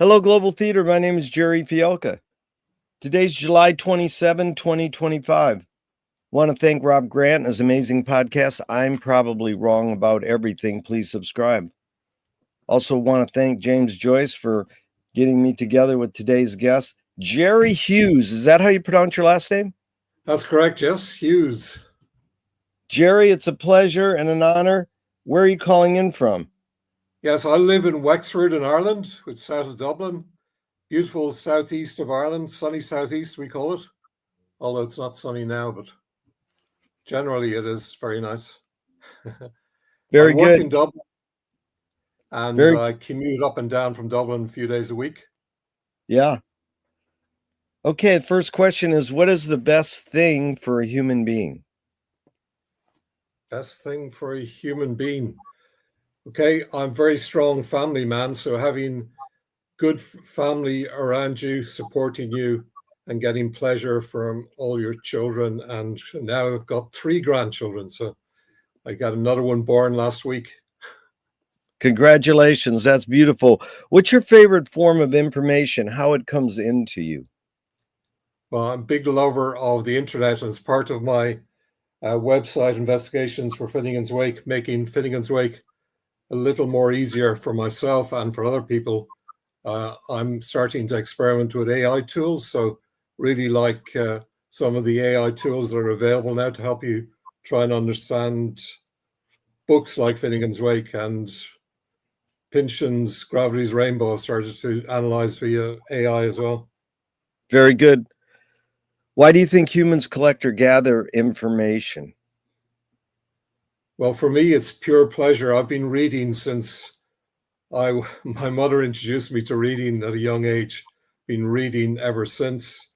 Hello, Global Theater. My name is Jerry Fielka. Today's July 27, 2025. Want to thank Rob Grant and his amazing podcast, I'm Probably Wrong About Everything. Please subscribe. Also want to thank James Joyce for getting me together with today's guest, Gerry Hughes. Is that how you pronounce your last name? That's correct, yes, Hughes. Gerry, it's a pleasure and an honor. Where are you calling in from? Yes, I live in Wexford in Ireland, which is south of Dublin. Beautiful southeast of Ireland, sunny southeast we call it. Although it's not sunny now, but generally it is very nice. I Very work good. in Dublin and Very, I commute up and down from Dublin a few days a week. yeah. Okay, the first question is, what is the best thing for a human being? Best thing for a human being. Okay, I'm a very strong family man, so having good family around you, supporting you, and getting pleasure from all your children. And now I've got 3 grandchildren, so I got another one born last week. Congratulations. That's beautiful. What's your favorite form of information? How it comes into you? Well, I'm a big lover of the internet, and as part of my website investigations for Finnegan's Wake, making Finnegan's Wake a little more easier for myself and for other people, I'm starting to experiment with AI tools. So really like some of the AI tools that are available now to help you try and understand books like Finnegan's Wake and Pynchon's Gravity's Rainbow. I've started to analyze via AI as well. Very good. Why do you think humans collect or gather information? Well, for me, it's pure pleasure. I've been reading since my mother introduced me to reading at a young age. Been reading ever since.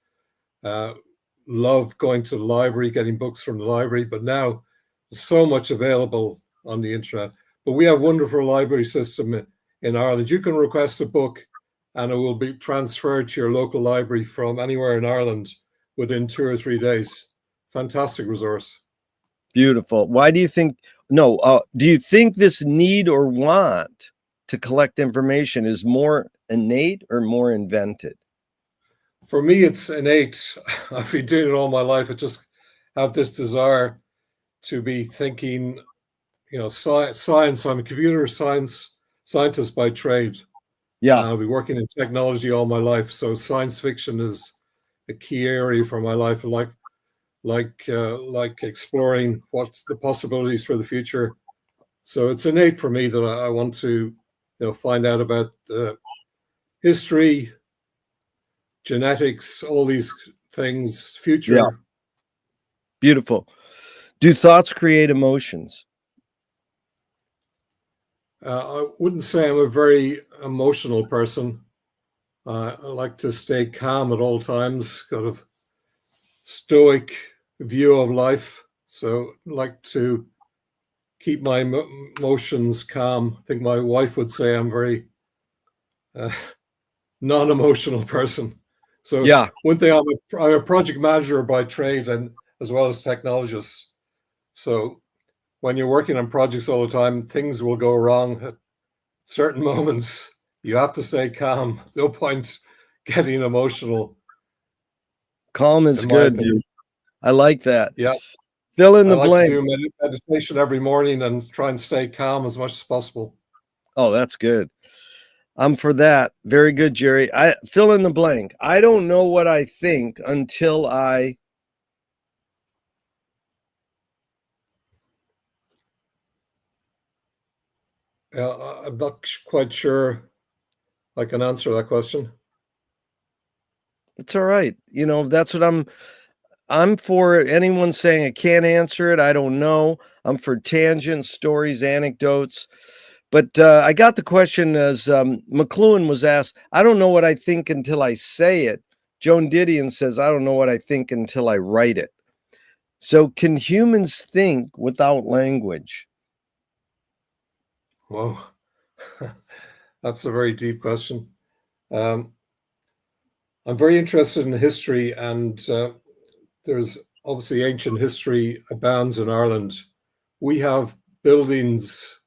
Loved going to the library, getting books from the library, but now there's so much available on the internet. But we have a wonderful library system in Ireland. You can request a book and it will be transferred to your local library from anywhere in Ireland within 2 or 3 days. Fantastic resource. Beautiful. Why do you think, no, do you think this need or want to collect information is more innate or more invented? For me, it's innate. I've been doing it all my life. I just have this desire to be thinking, science. I'm a computer scientist by trade. Yeah, I'll be working in technology all my life. So science fiction is a key area for my life. Like exploring what's the possibilities for the future. So it's innate for me that I want to, find out about history, genetics, all these things, yeah, future. beautiful. Do thoughts create emotions? I wouldn't say I'm a very emotional person. I like to stay calm at all times, kind of stoic view of life. So I like to keep my emotions calm. I think my wife would say I'm very uh, non-emotional person. So Yeah, one thing, I'm a project manager by trade and as well as technologist. So when you're working on projects all the time, things will go wrong at certain moments. You have to stay calm. No point getting emotional, calm is in my good, opinion. dude. I like that. Yeah, Fill in I the like to blank. do meditation every morning and try and stay calm as much as possible. Oh, that's good. I'm for that. Very good, Gerry. I fill in the blank. I don't know what I think until I I'm not quite sure I can answer that question. it's all right. That's what I'm for. Anyone saying I can't answer it, I don't know. I'm for tangents, stories, anecdotes. But I got the question as McLuhan was asked, I don't know what I think until I say it. Joan Didion says, I don't know what I think until I write it. So can humans think without language? Whoa, that's a very deep question. Um, I'm very interested in history, and there's obviously ancient history abounds in Ireland. We have buildings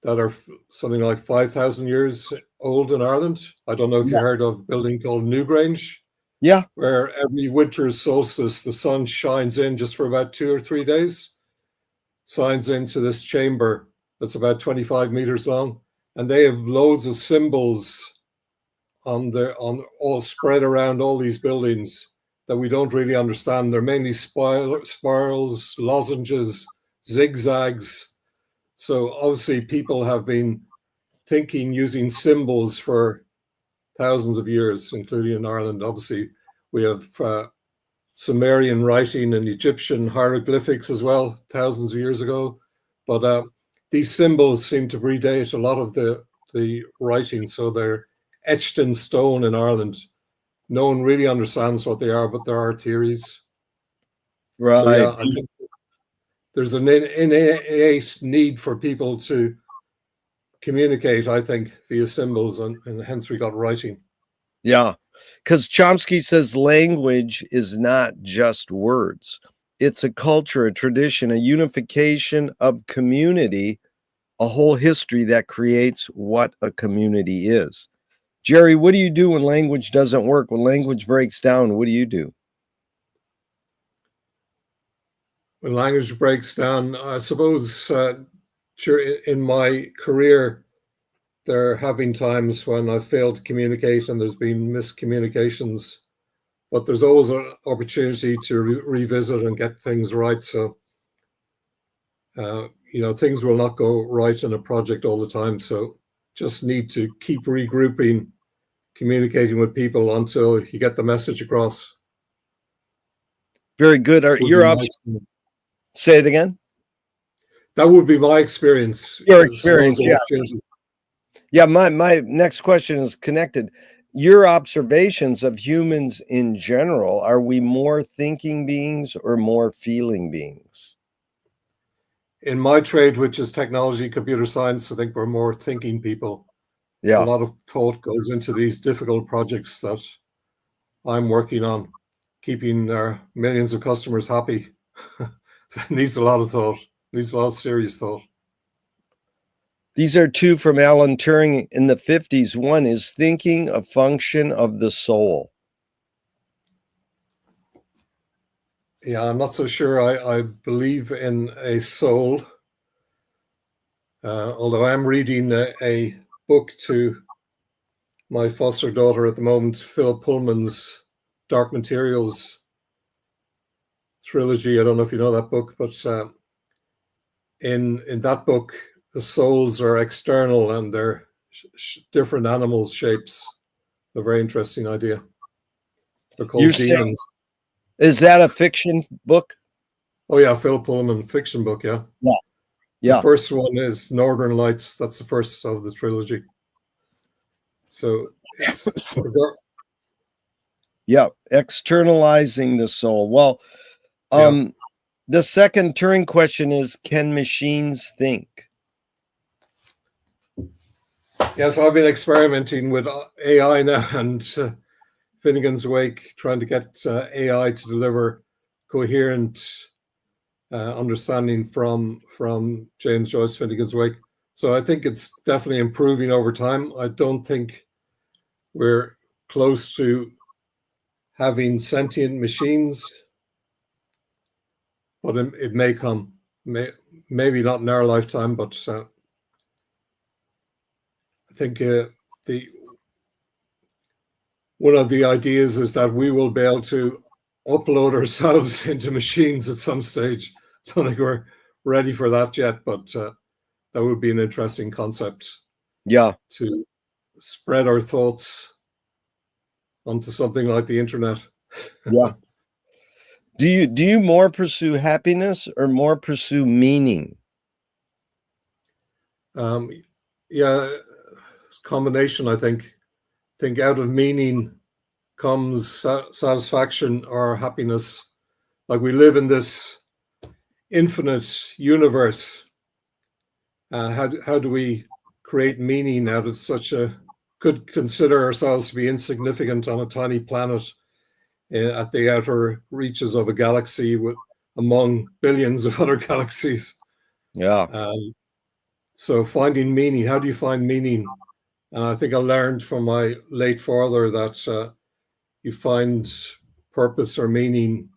that are something like 5,000 years old in Ireland. I don't know if you Yeah. heard of a building called Newgrange, Yeah. where every winter's solstice, the sun shines in just for about 2 or 3 days, shines into this chamber that's about 25 meters long. And they have loads of symbols on all spread around all these buildings that we don't really understand. They're mainly spirals, lozenges, zigzags. So obviously people have been thinking using symbols for thousands of years, including in Ireland. Obviously, we have Sumerian writing and Egyptian hieroglyphics as well, thousands of years ago. But these symbols seem to predate a lot of the writing, so they're etched in stone in Ireland. No one really understands what they are, but there are theories. So Right. yeah, I think there's an innate need for people to communicate, I think, via symbols, and hence we got writing. Yeah. Because Chomsky says language is not just words. It's a culture, a tradition, a unification of community, a whole history that creates what a community is. Gerry, what do you do when language doesn't work? When language breaks down, what do you do? When language breaks down, I suppose in my career, there have been times when I've failed to communicate and there's been miscommunications, but there's always an opportunity to revisit and get things right. So, things will not go right in a project all the time. So just need to keep regrouping, communicating with people until you get the message across. Very good. Say it again. That would be my experience. Your experience, yeah. Yeah, my next question is connected. Your observations of humans in general, are we more thinking beings or more feeling beings? In my trade, which is technology, computer science, I think we're more thinking people. A Yeah. lot of thought goes into these difficult projects that I'm working on, keeping our millions of customers happy. It needs a lot of thought, needs a lot of serious thought. These are two from Alan Turing in the 50s. One is thinking a function of the soul. Yeah, I'm not so sure I believe in a soul, although I'm reading a book to my foster daughter at the moment, Philip Pullman's Dark Materials trilogy. I don't know if you know that book, but in that book, the souls are external and they're different animal shapes. A very interesting idea. They're called demons. Is that a fiction book? Oh yeah, Philip Pullman fiction book. Yeah. Yeah. Yeah. The first one is Northern Lights. That's the first of the trilogy. So it's yeah, externalizing the soul. Well, the second Turing question is, can machines think? Yes, I've been experimenting with AI now and Finnegan's Wake, trying to get AI to deliver coherent understanding from James Joyce Finnegan's Wake. So I think it's definitely improving over time. I don't think we're close to having sentient machines, but it may come. Maybe not in our lifetime, but I think one of the ideas is that we will be able to upload ourselves into machines at some stage. Don't think we're ready for that yet, but that would be an interesting concept. Yeah. To spread our thoughts onto something like the internet. Yeah. Do you more pursue happiness or more pursue meaning? Yeah, combination, I think. Out of meaning comes satisfaction or happiness. Like we live in this infinite universe. How do we create meaning out of could consider ourselves to be insignificant on a tiny planet at the outer reaches of a galaxy among billions of other galaxies? Yeah. So finding meaning, how do you find meaning? And I think I learned from my late father that you find purpose or meaning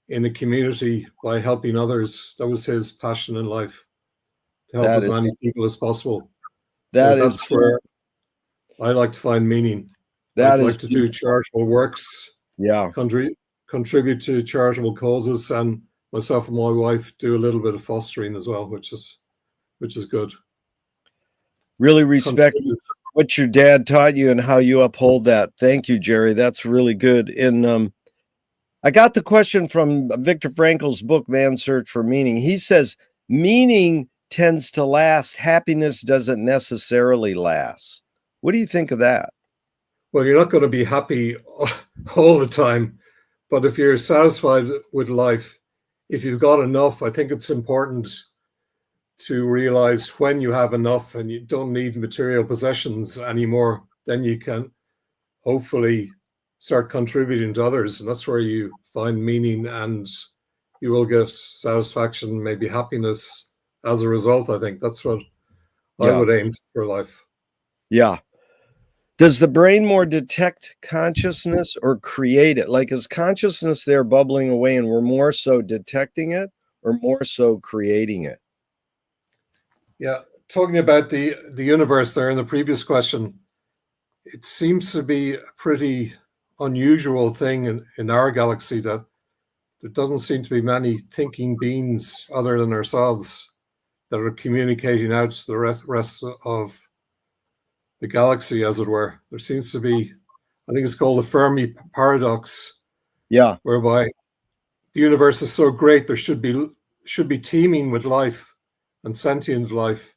in a community by helping others. That was his passion in life, to help That as is many people as possible. So that is that's where I like to find meaning. that I'd is like to do charitable works, yeah. contribute to charitable causes, and myself and my wife do a little bit of fostering as well, which is good. Really respect Contribute. what your dad taught you and how you uphold that. Thank you, Gerry. That's really good. And I got the question from Viktor Frankl's book, Man's Search for Meaning. He says, meaning tends to last, happiness doesn't necessarily last. What do you think of that? Well, you're not going to be happy all the time, but if you're satisfied with life, if you've got enough, I think it's important to realize when you have enough and you don't need material possessions anymore, then you can hopefully start contributing to others. And that's where you find meaning, and you will get satisfaction, maybe happiness as a result. I think that's what I Yeah. would aim for life. Yeah. Does the brain more detect consciousness or create it? Like, is consciousness there bubbling away and we're more so detecting it or more so creating it? Yeah. Talking about the universe there in the previous question, it seems to be a pretty unusual thing in our galaxy that there doesn't seem to be many thinking beings other than ourselves that are communicating out to the rest of the galaxy, as it were. There seems to be, I think it's called the Fermi paradox, Yeah. whereby the universe is so great there should be teeming with life and sentient life.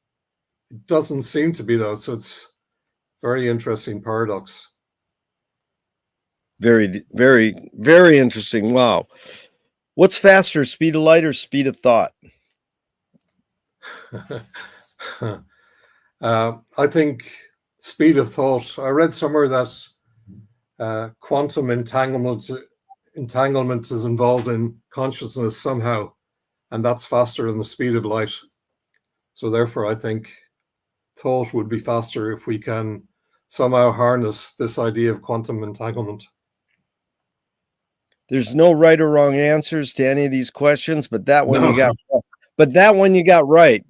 It doesn't seem to be though, so it's a very interesting paradox. Very, very, very interesting. Wow. What's faster, speed of light or speed of thought? I think speed of thought. I read somewhere that quantum entanglement is involved in consciousness somehow, and that's faster than the speed of light. So therefore, I think thought would be faster if we can somehow harness this idea of quantum entanglement. There's no right or wrong answers to any of these questions, but that one you No. got right.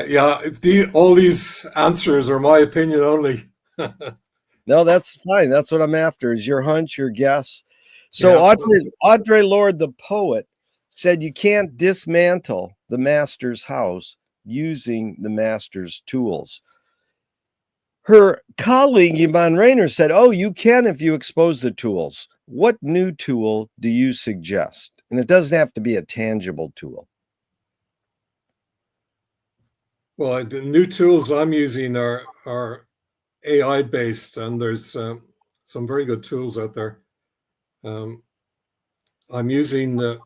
Yeah, all these answers are my opinion only. No, that's fine. That's what I'm after is your hunch, your guess. So Yeah, Audre Lorde, the poet, said you can't dismantle the master's house using the master's tools. Her colleague, Yvonne Rainer, said, oh, you can if you expose the tools. What new tool do you suggest? And it doesn't have to be a tangible tool. well, the new tools I'm using are AI based, and there's some very good tools out there. I'm using a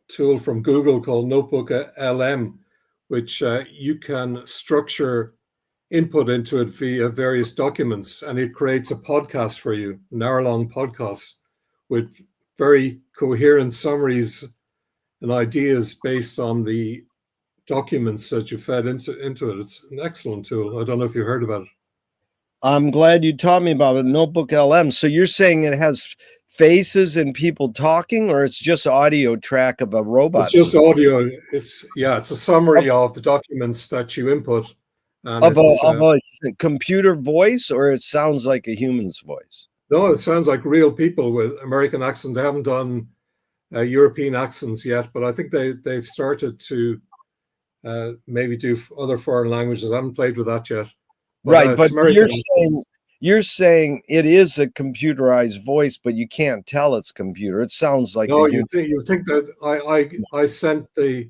tool from Google called Notebook LM, which you can structure input into it via various documents, and it creates a podcast for you, an hour-long podcast with very coherent summaries and ideas based on the documents that you fed into it. It's an excellent tool. I don't know if you heard about it. I'm glad you taught me about it, Notebook LM. So you're saying it has faces and people talking, or it's just audio track of a It's robot just speaking? audio. It's a summary of the documents that you input, and Of it's a computer voice, or it sounds like a human's voice? no, it sounds like real people with American accents. They haven't done European accents yet, but I think they've started to maybe do other foreign languages. I haven't played with that yet, but Right, it's but American. you're saying it is a computerized voice, but you can't tell it's computer. It sounds like No, a human. you think that I sent the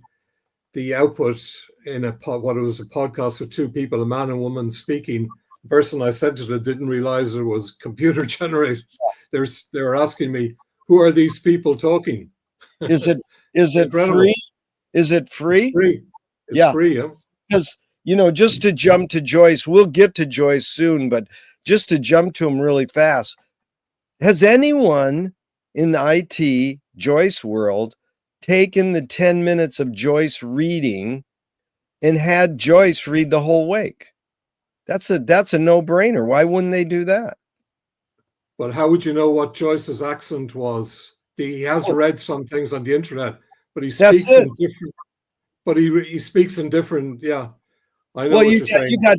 output in what it was a podcast of two people, a man and woman speaking. The person I sent it to didn't realize it was computer generated. They were asking me, who are these people talking? Is it Incredible. free? Is it It's free? free. It's Yeah, free. Yeah. because just to jump to Joyce, we'll get to Joyce soon, but just to jump to him really fast. Has anyone in the IT Joyce world taken the 10 minutes of Joyce reading and had Joyce read the whole wake. That's a no-brainer. Why wouldn't they do that? But how would you know what Joyce's accent was? He has Oh, read some things on the internet, but he that's speaks it. in different. But he speaks in different. Yeah, I know Well, what you're you saying. got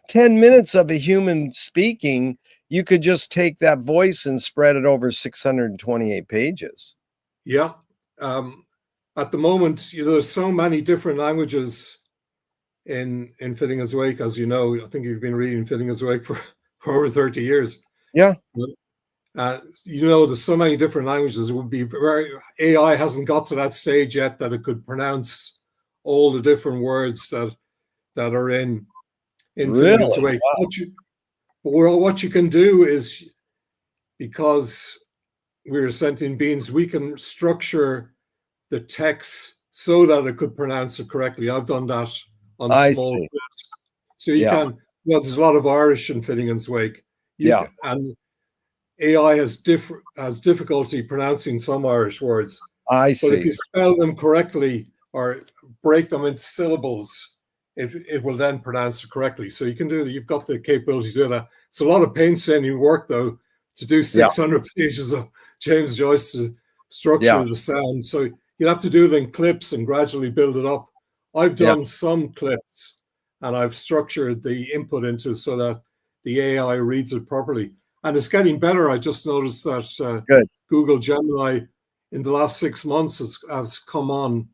10 minutes of a human speaking. You could just take that voice and spread it over 628 pages. Yeah. At the moment, there's so many different languages in Finnegan's Wake, as you know. I think you've been reading Finnegan's Wake for over 30 years. Yeah. There's so many different languages. It would be AI hasn't got to that stage yet that it could pronounce all the different words that are in Finnegan's Really? Wake. What you can do is, because we're sentient beings, we can structure the text so that it could pronounce it correctly. I've done that on I small see. clips. So you Yeah. can, there's a lot of Irish in Finnegan's Wake. Yeah. And AI has difficulty pronouncing some Irish words. I But if see. you spell them correctly or break them into syllables, it will then pronounce it correctly. So you can do that. You've got the capability to do that. It's a lot of painstaking work, though, to do Yeah. 600 pages of James Joyce to structure Yeah. the sound. So you have to do it in clips and gradually build it up. I've Yeah. done some clips and I've structured the input into so that the AI reads it properly. And it's getting better. I just noticed that Good. Google Gemini in the last 6 months has come on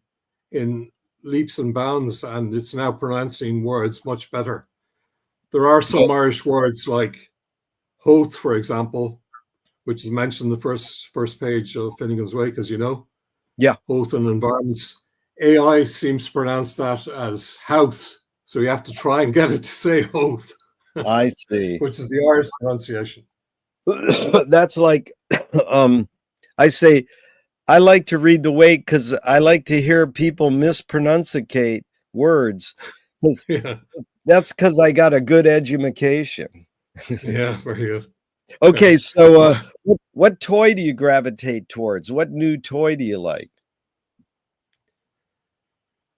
in leaps and bounds, and it's now pronouncing words much better. There are some Irish words like hoth, for example, which is mentioned in the first page of Finnegan's Wake, as you know. Yeah. Hoth and environments. AI seems to pronounce that as houth, so you have to try and get it to say hoth. I see. Which is the Irish pronunciation. That's like I say I like to read the wake because I like to hear people mispronunciate words. Yeah. That's because I got a good education. Yeah, very good. Okay, so what toy do you gravitate towards? What new toy do you like?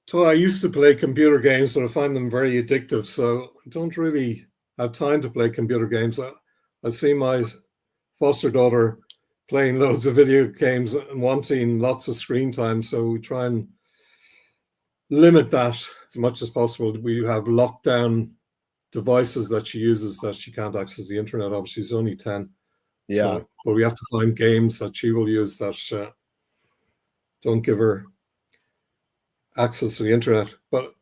So I used to play computer games, but I find them very addictive. So I don't really have time to play computer games. I see my foster daughter playing loads of video games and wanting lots of screen time. So we try and limit that as much as possible. We have lockdown devices that she uses that she can't access the internet. Obviously, she's only 10. Yeah. So, but we have to find games that she will use that don't give her access to the internet. But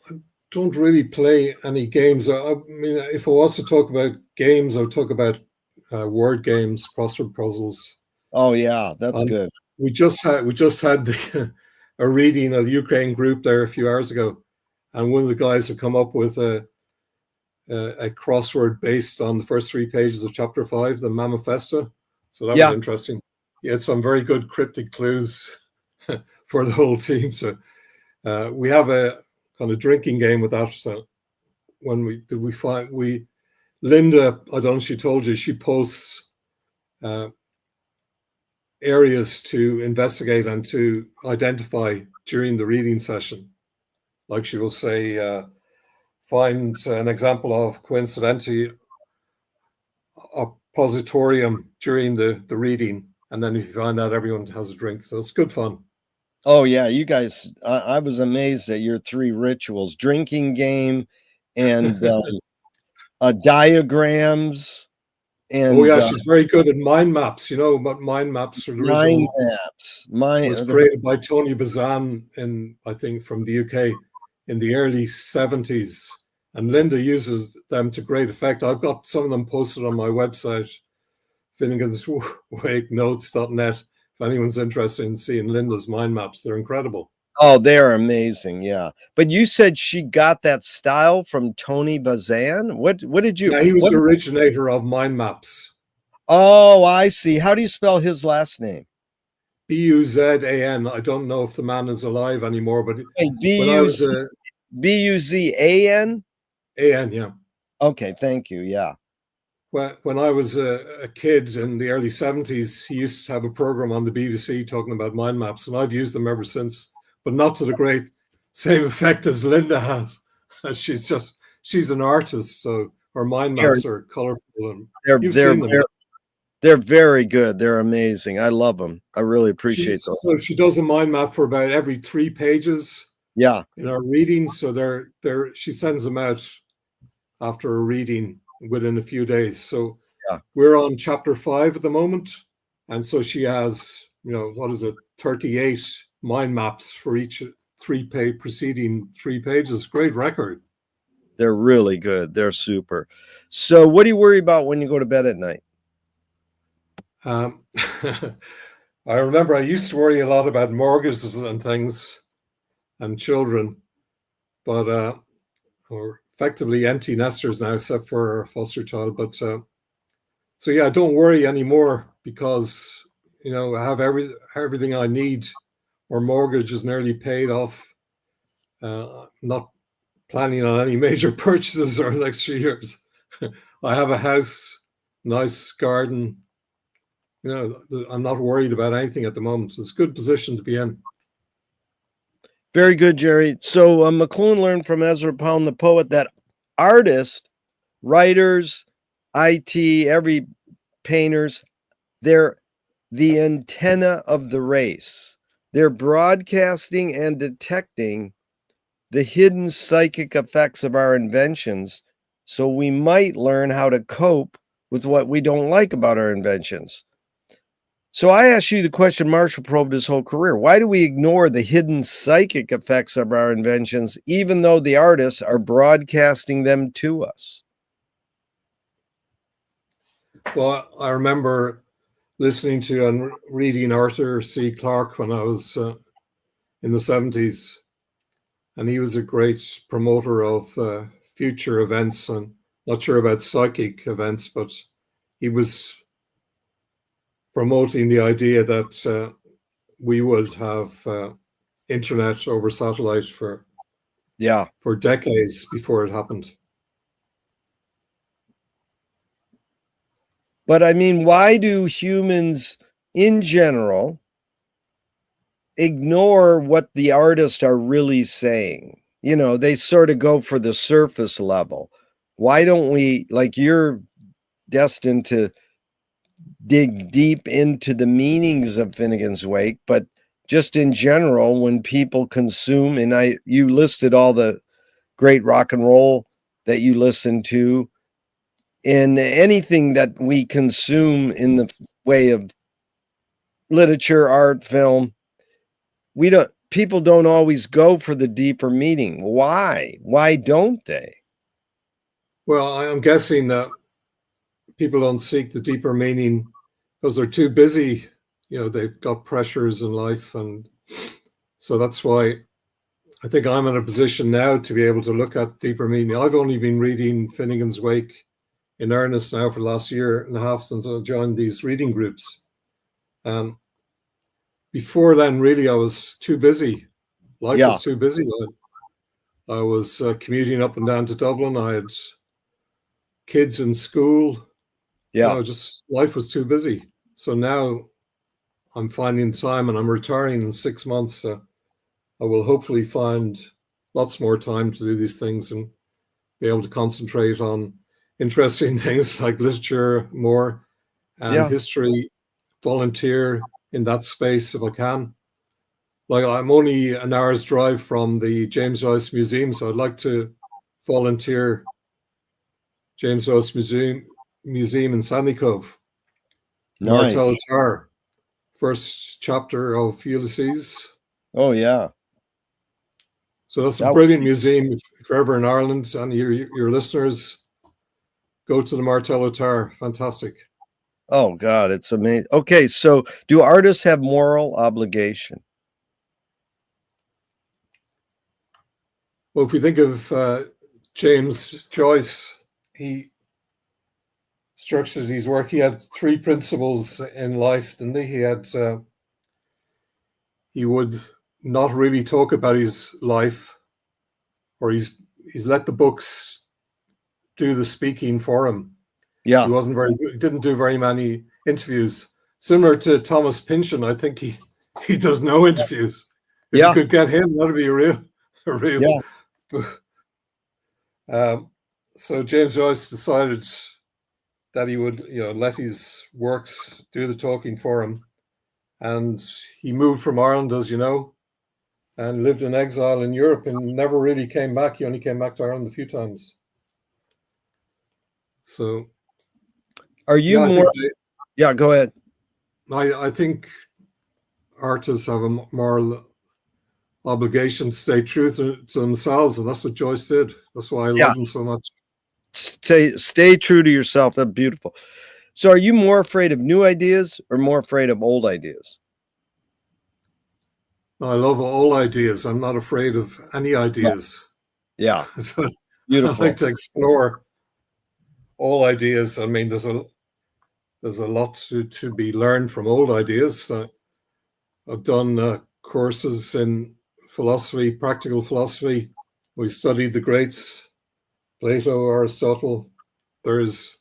I don't really play any games. I mean, if I was to talk about games, I would talk about word games, crossword puzzles. Oh yeah, that's good. We just had a reading of the Ukraine group there a few hours ago, and one of the guys had come up with a crossword based on the first 3 pages of chapter 5, the Manifesto. So that was interesting. He had some very good cryptic clues for the whole team. So we have a kind of drinking game with that. So when Linda, I don't know if she told you, she posts areas to investigate and to identify during the reading session. Like she will say, find an example of coincidentally a positorium during the reading. And then if you find out, everyone has a drink. So it's good fun. Oh yeah, you guys, I was amazed at your 3 rituals: drinking game and diagrams Oh and yeah, she's very good at mind maps. You know about mind maps, or the mind original maps. was created by Tony Bazan I think from the UK in the early 70s. And Linda uses them to great effect. I've got some of them posted on my website, finneganswakenotes.net. If anyone's interested in seeing Linda's mind maps, they're incredible. Oh, they're amazing, yeah. But you said she got that style from Tony Bazan? What did you Yeah, he was the originator of mind maps. Oh, I see. How do you spell his last name? Buzan. I don't know if the man is alive anymore, but when I was Buzan? An, yeah. Okay, thank you. Yeah. When I was a kid in the early 70s, he used to have a program on the BBC talking about mind maps, and I've used them ever since, but not to the great same effect as Linda has. She's an artist, so her mind Very maps are colorful, and they're you've they're seen them. ver they're very good, they're amazing, I love them. I really appreciate those. She does a mind map for about every 3 pages Yeah, in our readings. So she sends them out after a reading within a few days. So yeah. we're on chapter 5 at the moment. And so she has, what is it, 38 mind maps for each preceding 3 pages. Great record. They're really good, they're super. So, what do you worry about when you go to bed at night? Um, I remember I used to worry a lot about mortgages and things and children, but we're effectively empty nesters now, except for our foster child. But so yeah, I don't worry anymore because I have everything I need. Our mortgage is nearly paid off. Not planning on any major purchases over the next few years. I have a house, nice garden. I'm not worried about anything at the moment. It's a good position to be in. Very good, Jerry. So, McLuhan learned from Ezra Pound, the poet, that artists, writers, IT, every painters, they're the antenna of the race. They're broadcasting and detecting the hidden psychic effects of our inventions, so we might learn how to cope with what we don't like about our inventions. So I asked you the question Marshall probed his whole career. Why do we ignore the hidden psychic effects of our inventions, even though the artists are broadcasting them to us? Well, I remember listening to and reading Arthur C. Clarke when I was in the 70s. And he was a great promoter of future events, and not sure about psychic events, but he was promoting the idea that we would have internet over satellite for decades before it happened. But I mean, why do humans in general ignore what the artists are really saying? They sort of go for the surface level. Why don't we, like, you're destined to dig deep into the meanings of Finnegan's Wake, but just in general, when people consume, and you listed all the great rock and roll that you listen to, and anything that we consume in the way of literature, art, film, people don't always go for the deeper meaning. Why don't they? Well, I'm guessing that people don't seek the deeper meaning because they're too busy. They've got pressures in life, and so that's why I think I'm in a position now to be able to look at deeper meaning. I've only been reading Finnegan's Wake in earnest now for the last year and a half since I joined these reading groups. Before then, really, I was too busy. Life was too busy. I was commuting up and down to Dublin. I had kids in school. Just life was too busy. So now I'm finding time, and I'm retiring in 6 months. So I will hopefully find lots more time to do these things and be able to concentrate on interesting things like literature more and history, volunteer in that space if I can. Like, I'm only an hour's drive from the James Joyce Museum, so I'd like to volunteer James Joyce Museum in Sandycove. Nice. Martello Tower, first chapter of Ulysses. Oh, yeah. So that's a brilliant museum. If you're ever in Ireland and your listeners, go to the Martello Tower. Fantastic. Oh, God, it's amazing. Okay, so do artists have moral obligation? Well, if we think of James Joyce, he structures his work. He had 3 principles in life, didn't he? He would not really talk about his life, or he's let the books do the speaking for him. Yeah. He wasn't very good. He didn't do very many interviews. Similar to Thomas Pynchon, I think he does no interviews. If you could get him, that'd be real. real. Yeah. Um, so James Joyce decided that he would, let his works do the talking for him, and he moved from Ireland, as you know, and lived in exile in Europe, and never really came back. He only came back to Ireland a few times. So, Are you yeah, more Yeah, go ahead. I think artists have a moral obligation to stay true to themselves, and that's what Joyce did. That's why I Yeah. love him so much. Stay true to yourself. That's beautiful. So are you more afraid of new ideas or more afraid of old ideas? I love all ideas. I'm not afraid of any Yeah. ideas. Yeah. So I like Beautiful. to explore all ideas. I mean, there's a lot to be learned from old ideas. I've done courses in philosophy, practical philosophy. We studied the greats, Plato, Aristotle. There's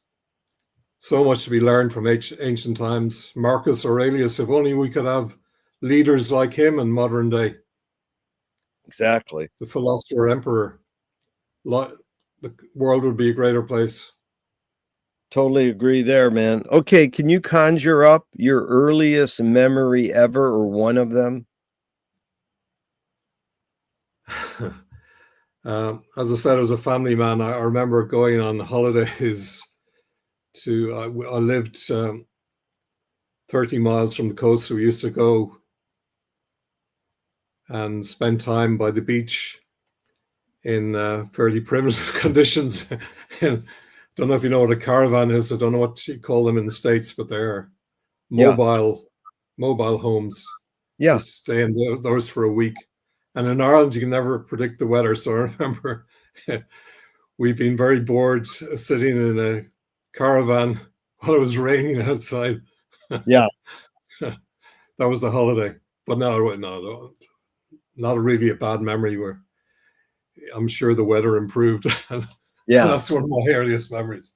so much to be learned from ancient times. Marcus Aurelius, if only we could have leaders like him in modern day, Exactly. the philosopher emperor, the world would be a greater place. Totally agree there, man. Okay, can you conjure up your earliest memory ever or one of them? As I said, as a family man, I remember going on holidays I lived 30 miles from the coast, so we used to go and spend time by the beach in fairly primitive conditions. And don't know if you know what a caravan is. I don't know what you call them in the States, but they're Yeah. mobile homes. Yeah. Just stay in those for a week. And in Ireland, you can never predict the weather. So I remember we've been very bored sitting in a caravan while it was raining outside. Yeah. That was the holiday. But no, not really a bad memory. Where I'm sure the weather improved. And Yeah. that's one of my earliest memories.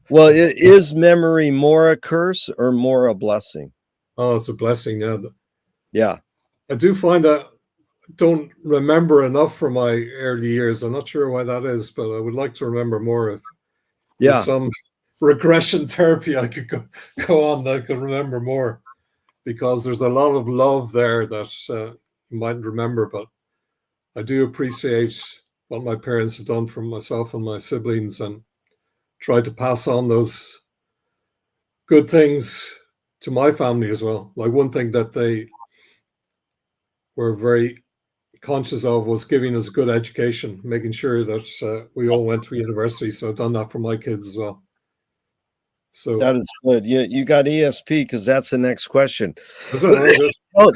Well, is memory more a curse or more a blessing? Oh, it's a blessing. Yeah. Yeah. I do find that I don't remember enough from my early years. I'm not sure why that is, but I would like to remember more. If there was Yeah. some regression therapy I could go on that I could remember more, because there's a lot of love there that you mightn't remember, but I do appreciate what my parents have done for myself and my siblings, and tried to pass on those good things to my family as well. Like, one thing that they were very conscious of was giving us a good education, making sure that we all went to university. So I've done that for my kids as well. So That is good. You got ESP because that's the next question. is that all good? Oh,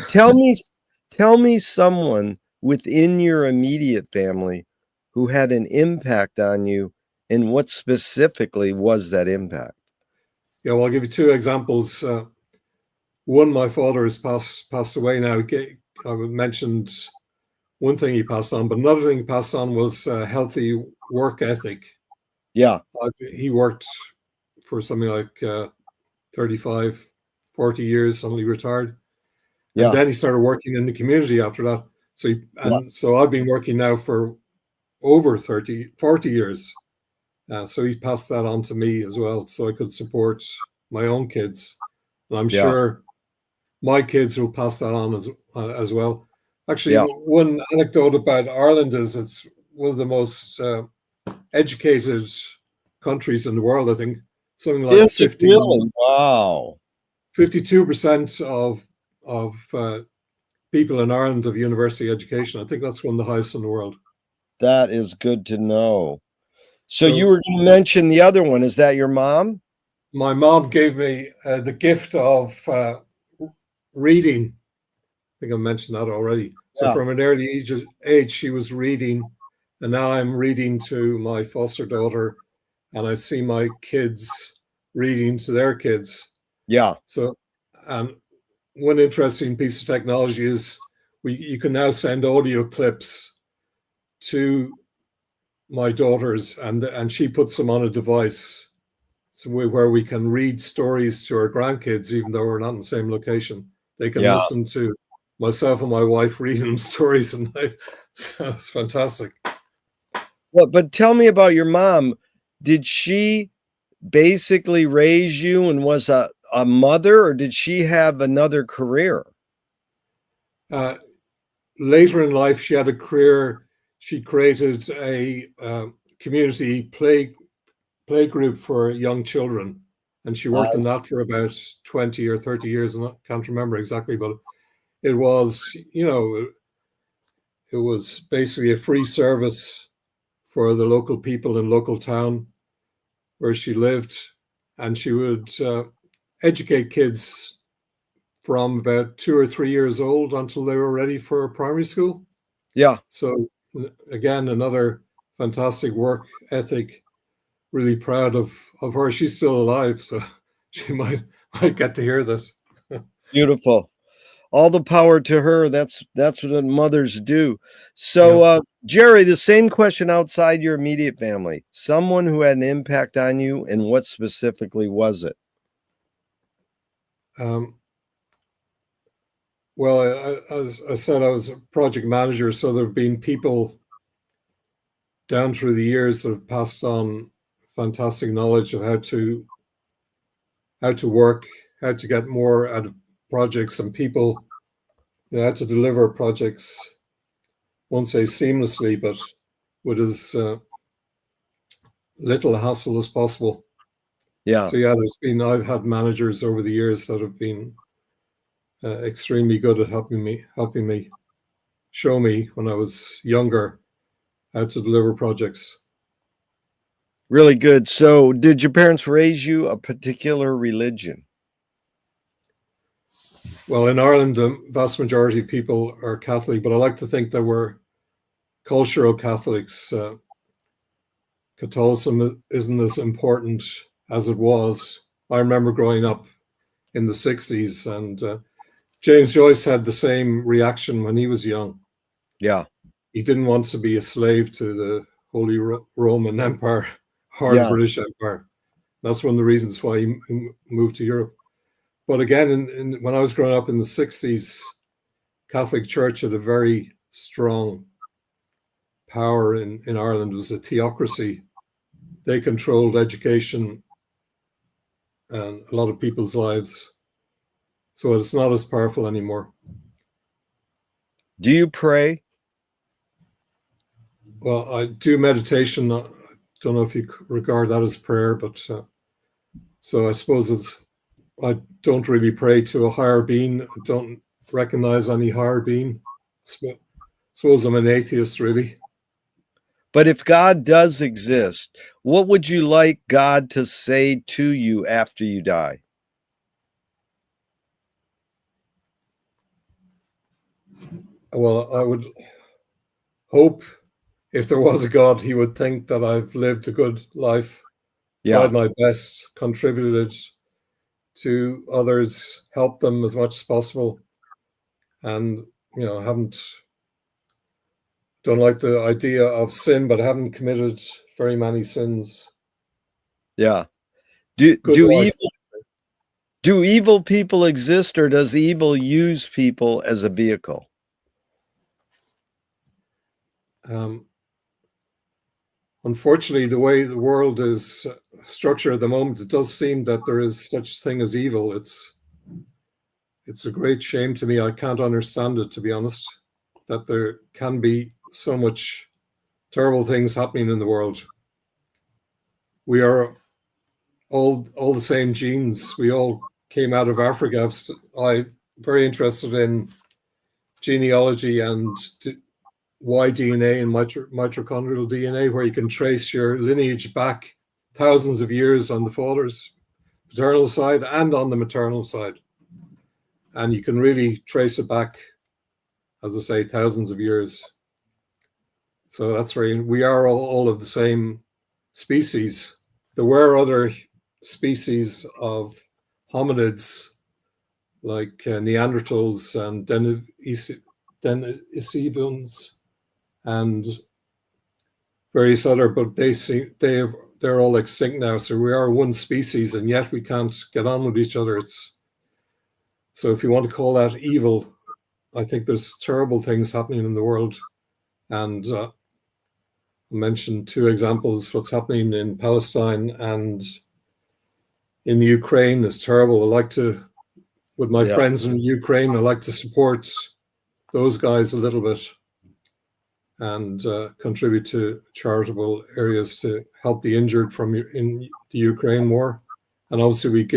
tell me someone within your immediate family who had an impact on you, and what specifically was that impact? Yeah, well, I'll give you two examples. One, my father has passed away now. I mentioned one thing he passed on, but another thing he passed on was a healthy work ethic. Yeah. He worked for something like 35, 40 years until he retired. And Yeah. then he started working in the community after that. Yeah. So I've been working now for over 30, 40 years. So he passed that on to me as well, so I could support my own kids. And I'm Yeah. sure my kids will pass that on as well. Actually, Yeah. one anecdote about Ireland is it's one of the most educated countries in the world. I think something like Is it really? Wow. 52% of people in Ireland have university education. I think that's one of the highest in the world. That is good to know. So you So were gonna mention the other one. Is that your mom? my mom gave me the gift of reading. I think I mentioned that already. So Yeah. from an early age, she was reading, and now I'm reading to my foster daughter, and I see my kids reading to their kids. Yeah. So, and one interesting piece of technology is you can now send audio clips to my daughters, and she puts them on a device, so where we can read stories to our grandkids, even though we're not in the same location. They can Yeah. listen to myself and my wife reading them stories at night. It's fantastic. Well, but tell me about your mom. Did she basically raise you and was a mother, or did she have another career? Uh, Later in life, she had a career. She created a community play group for young children, and she worked in that for about 20 or 30 years, and I can't remember exactly, but it was, it was basically a free service for the local people in local town where she lived, and she would educate kids from about 2 or 3 years old until they were ready for primary school. Yeah, So again, another fantastic work ethic. Really proud of her. She's still alive, so she might get to hear this. beautiful. All the power to her. That's what mothers do. So, Yeah. Gerry, the same question outside your immediate family. Someone who had an impact on you, and what specifically was it? Um, well, as I said, I was a project manager, so there have been people down through the years that have passed on fantastic knowledge of how to work, how to get more out of projects, and people, how to deliver projects. Won't say seamlessly, but with as little hassle as possible. Yeah, So yeah, I've had managers over the years that have been extremely good at helping me show me when I was younger how to deliver projects. really good. So, did your parents raise you a particular religion? Well, in Ireland, the vast majority of people are Catholic, but I like to think that we're cultural Catholics. Catholicism isn't as important as it was. I remember growing up in the 60s, and James Joyce had the same reaction when he was young. Yeah, He didn't want to be a slave to the Holy Roman Empire or the yeah, British Empire. That's one of the reasons why he moved to Europe. But again, when I was growing up in the 60s, Catholic Church had a very strong power in Ireland. It was a theocracy. They controlled education and a lot of people's lives. So it's not as powerful anymore. Do you pray? Well, I do meditation. I don't know if you regard that as prayer, but so I suppose I don't really pray to a higher being. I don't recognize any higher being. Suppose I'm an atheist, really. But if God does exist, what would you like God to say to you after you die? Well, I would hope if there was a God, he would think that I've lived a good life, Yeah, tried my best, contributed to others, helped them as much as possible, and haven't don't like the idea of sin, but haven't committed very many sins. yeah. Do Good do life. evil people exist, or does evil use people as a vehicle? Um, Unfortunately, the way the world is structured at the moment, it does seem that there is such thing as evil. It's a great shame to me. I can't understand it, to be honest, that there can be so much terrible things happening in the world. We are all the same genes. We all came out of Africa. I'm very interested in genealogy and Y-DNA and mitochondrial DNA, where you can trace your lineage back thousands of years on the father's paternal side and on the maternal side. And you can really trace it back, as I say, thousands of years. So we are all of the same species. There were other species of hominids like Neanderthals and Denisovans and various other, but they're all extinct now. So we are one species, and yet we can't get on with each other. So if you want to call that evil, I think there's terrible things happening in the world And I mentioned two examples. What's happening in Palestine and in Ukraine is terrible. With my Yeah. friends in Ukraine, I like to support those guys a little bit and contribute to charitable areas to help the injured in the Ukraine war. And obviously,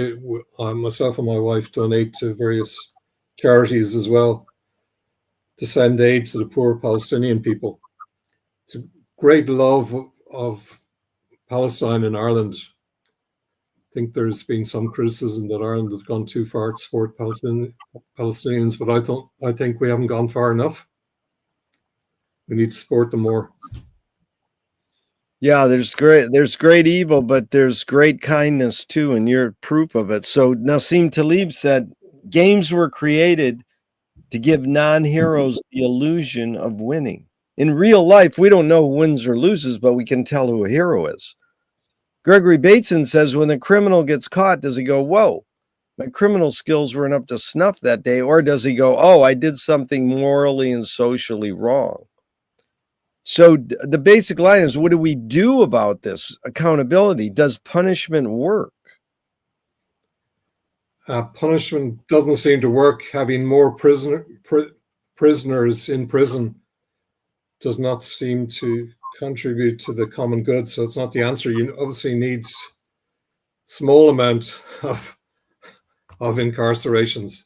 myself and my wife donate to various charities as well to send aid to the poor Palestinian people. It's a great love of Palestine and Ireland. I think there's been some criticism that Ireland has gone too far to support Palestinians, but I think we haven't gone far enough. We need to support them more. Yeah, there's great evil, but there's great kindness too, and you're proof of it. So Nassim Taleb said, games were created to give non-heroes the illusion of winning. In real life, we don't know who wins or loses, but we can tell who a hero is. Gregory Bateson says when the criminal gets caught, does he go, whoa, my criminal skills weren't up to snuff that day? Or does he go, oh, I did something morally and socially wrong? So the basic line is, what do we do about this? Accountability. Does punishment work? Punishment doesn't seem to work. Having more prisoners in prison does not seem to contribute to the common good. So it's not the answer. You obviously need small amount of incarcerations.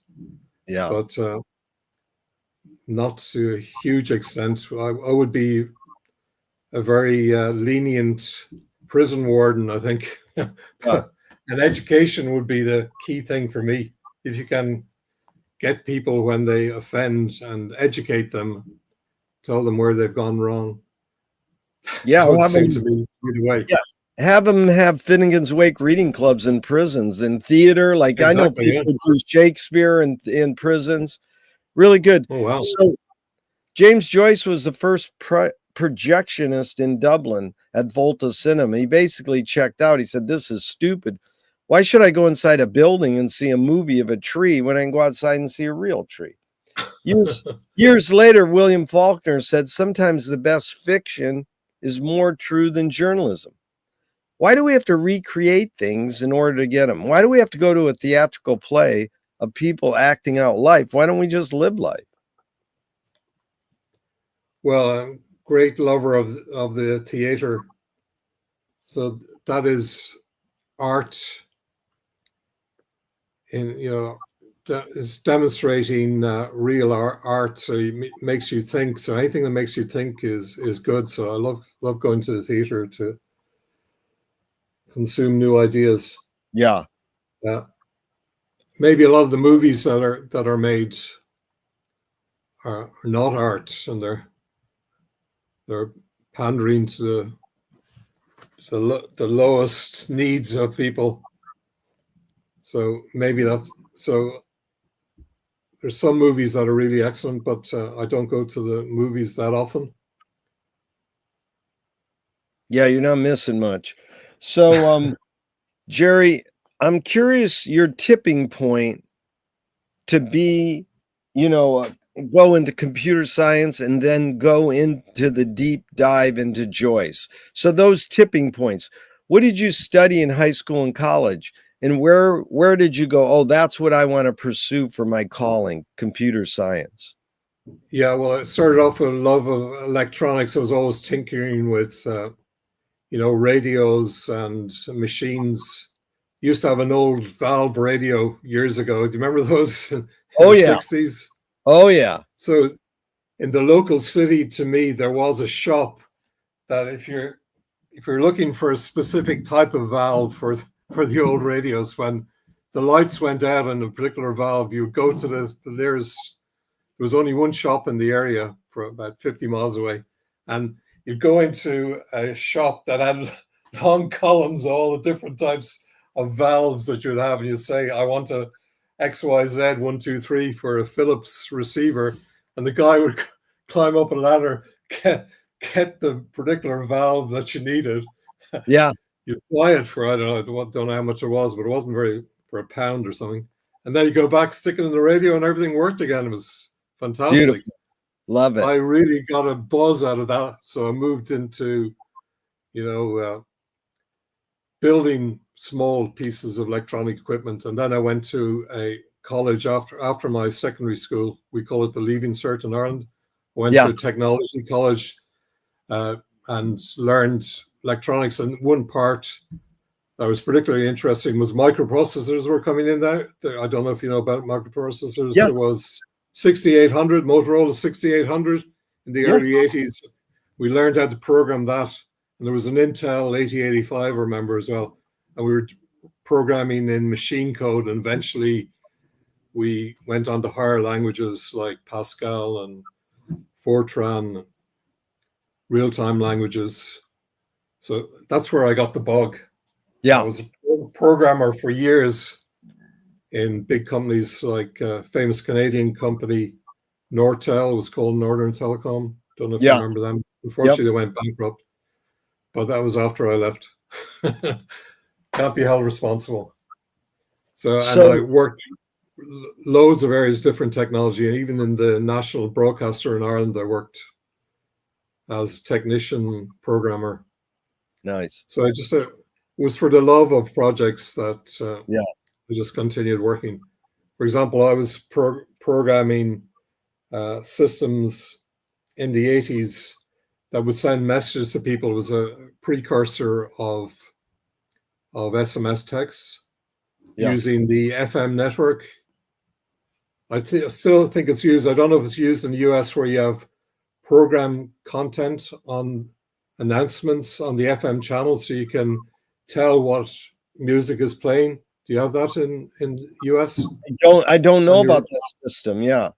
Yeah. But not to a huge extent. I would be a very lenient prison warden, I think. And education would be the key thing for me. If you can get people when they offend and educate them, tell them where they've gone wrong. Yeah, that would seem to be the way. Yeah, have them have Finnegan's Wake reading clubs in prisons, in theater. Like exactly, I know people do Shakespeare in prisons. Really good. Oh, wow. So James Joyce was the first projectionist in Dublin at Volta Cinema. He basically checked out. He said, this is stupid. Why should I go inside a building and see a movie of a tree when I can go outside and see a real tree? Years later, William Faulkner said, sometimes the best fiction is more true than journalism. Why do we have to recreate things in order to get them? Why do we have to go to a theatrical play of people acting out life? Why don't we just live life? Well, I'm a great lover of the theater. So that is art is demonstrating real art. So it makes you think. So anything that makes you think is good. So I love going to the theater to consume new ideas. Yeah. Yeah. Maybe a lot of the movies that are made are not art, and they're pandering to the lowest needs of people. So maybe that's so. There's some movies that are really excellent, but I don't go to the movies that often. Yeah, you're not missing much. So, Gerry, I'm curious your tipping point to be, go into computer science and then go into the deep dive into Joyce. So those tipping points, what did you study in high school and college? And where did you go? Oh, that's what I want to pursue for my calling, computer science. Yeah, well, I started off with a love of electronics. I was always tinkering with, radios and machines. Used to have an old valve radio years ago. Do you remember those in the 60s? Oh, yeah. So in the local city, to me, there was a shop that if you're looking for a specific type of valve for the old radios, when the lights went out on a particular valve, you would go to the nearest. There was only one shop in the area for about 50 miles away, and you'd go into a shop that had long columns of all the different types of valves that you'd have, and you'd say, I want a XYZ 123 for a Philips receiver, and the guy would climb up a ladder, get the particular valve that you needed. Yeah. You'd buy it for, I don't know how much it was, but it wasn't for £1 or something. And then you go back, stick it in the radio, and everything worked again. It was fantastic. Beautiful. Love it. I really got a buzz out of that. So I moved into, you know, building small pieces of electronic equipment. And then I went to a college after my secondary school. We call it the Leaving Cert in Ireland. I went Yeah. to a technology college and learned electronics. And one part that was particularly interesting was microprocessors were coming in now. I don't know if you know about microprocessors. Yeah. There was 6800, Motorola 6800 in the Yeah. early 80s. We learned how to program that. And there was an Intel 8085, I remember, as well. And we were programming in machine code. And eventually we went on to higher languages like Pascal and Fortran, real-time languages. So that's where I got the bug. I Yeah. was a programmer for years in big companies like famous Canadian company Nortel, was called Northern Telecom. Don't know if you Yeah. remember them. Yep. Unfortunately, they went bankrupt, but that was after I left. Can't be held responsible. So, and I So worked loads of various different technology, and even in the national broadcaster in Ireland, I worked as technician programmer. nice. So I just was for the love of projects that Yeah. I just continued working. For example, I was programming systems in the 80s that would send messages to people. It was a precursor of SMS texts Yeah. using the FM network. I still think it's used. I don't know if it's used in the US where you have program content on announcements on the FM channel, so you can tell what music is playing. Do you have that in US I don't know on about your? this system. Yeah.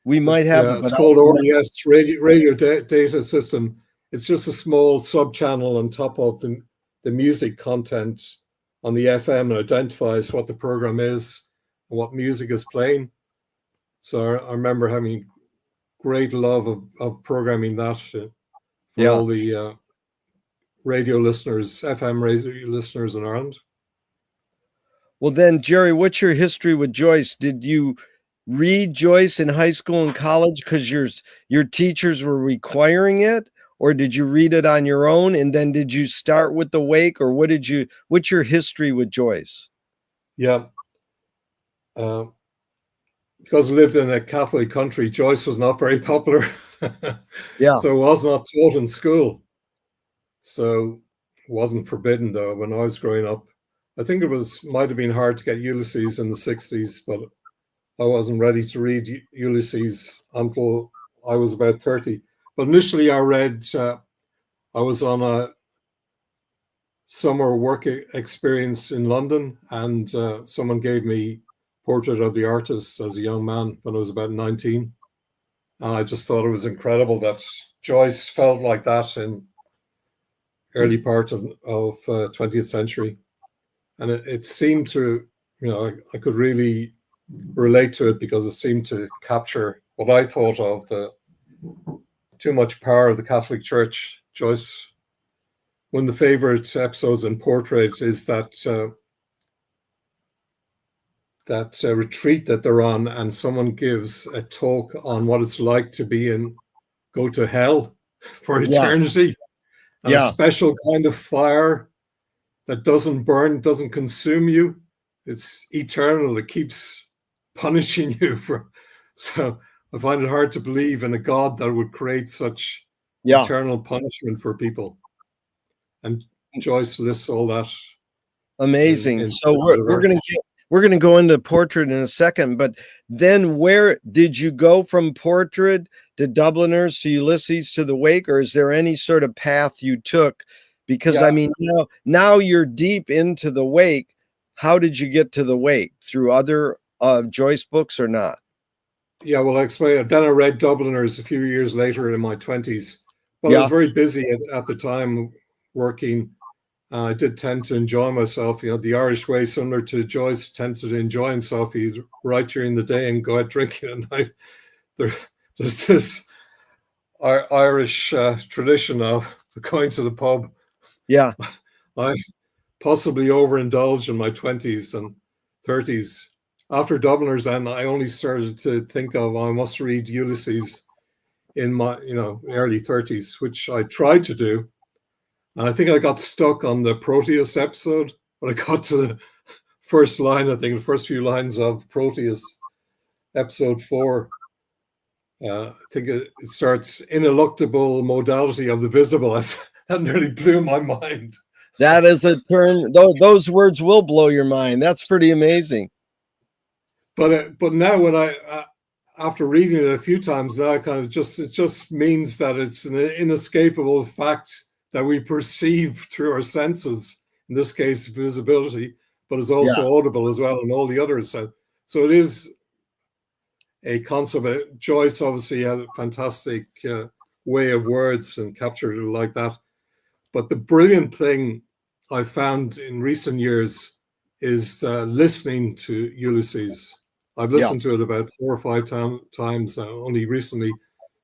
We might have it, It's but called RDS, radio data system. It's just a small sub channel on top of the music content on the FM, and identifies what the program is and what music is playing. So I remember having great love of programming that for yeah. all the radio listeners, FM radio listeners in Ireland. Well, then, Jerry, what's your history with Joyce? Did you read Joyce in high school and college because your teachers were requiring it, or did you read it on your own? And then did you start with the Wake, or what's your history with Joyce? Yeah. Because I lived in a Catholic country, Joyce was not very popular. Yeah. So it was not taught in school. So it wasn't forbidden, though, when I was growing up. I think might have been hard to get Ulysses in the 60s, but I wasn't ready to read Ulysses until I was about 30. But initially I read, I was on a summer work experience in London, and someone gave me Portrait of the Artist as a young man when I was about 19. And I just thought it was incredible that Joyce felt like that in early part of 20th century. And it seemed to, I could really relate to it because it seemed to capture what I thought of the too much power of the Catholic Church. Joyce, one of the favorite episodes in Portrait is that retreat that they're on, and someone gives a talk on what it's like to go to hell for Yeah. eternity, and a Yeah. special kind of fire that doesn't burn, doesn't consume you. It's eternal. It keeps punishing you for. So I find it hard to believe in a God that would create such Yeah. eternal punishment for people. And Joyce lists all that Amazing. in So we're gonna go into Portrait in a second, but then where did you go from Portrait to Dubliners to Ulysses to the Wake, or is there any sort of path you took? Because I Yeah, mean, now you're deep into the Wake. How did you get to the Wake? Through other Joyce books or not? yeah. Well, I explain it. Then I read Dubliners a few years later in my 20s. But I was Yeah. very busy at the time working. I did tend to enjoy myself. The Irish way, similar to Joyce, tends to enjoy himself. He'd write during the day and go out drinking at night. There's this Irish tradition of going to the pub. Yeah. I possibly overindulged in my 20s and 30s. after Dubliners, and I only started to think of I must read Ulysses in my early 30s, which I tried to do. And I think I got stuck on the Proteus episode, but I got to the first line, I think the first few lines of Proteus, episode 4. I think it starts ineluctable modality of the visible. That nearly blew my mind. That is a term, those words will blow your mind. That's pretty amazing. But now when after reading it a few times now, it just means that it's an inescapable fact that we perceive through our senses. In this case, visibility, but it's also audible as well, and all the others. So it is a concept. Joyce obviously had a fantastic way of words and captured it like that. But the brilliant thing I found in recent years is listening to Ulysses. I've listened to it about 4 or 5 times only recently,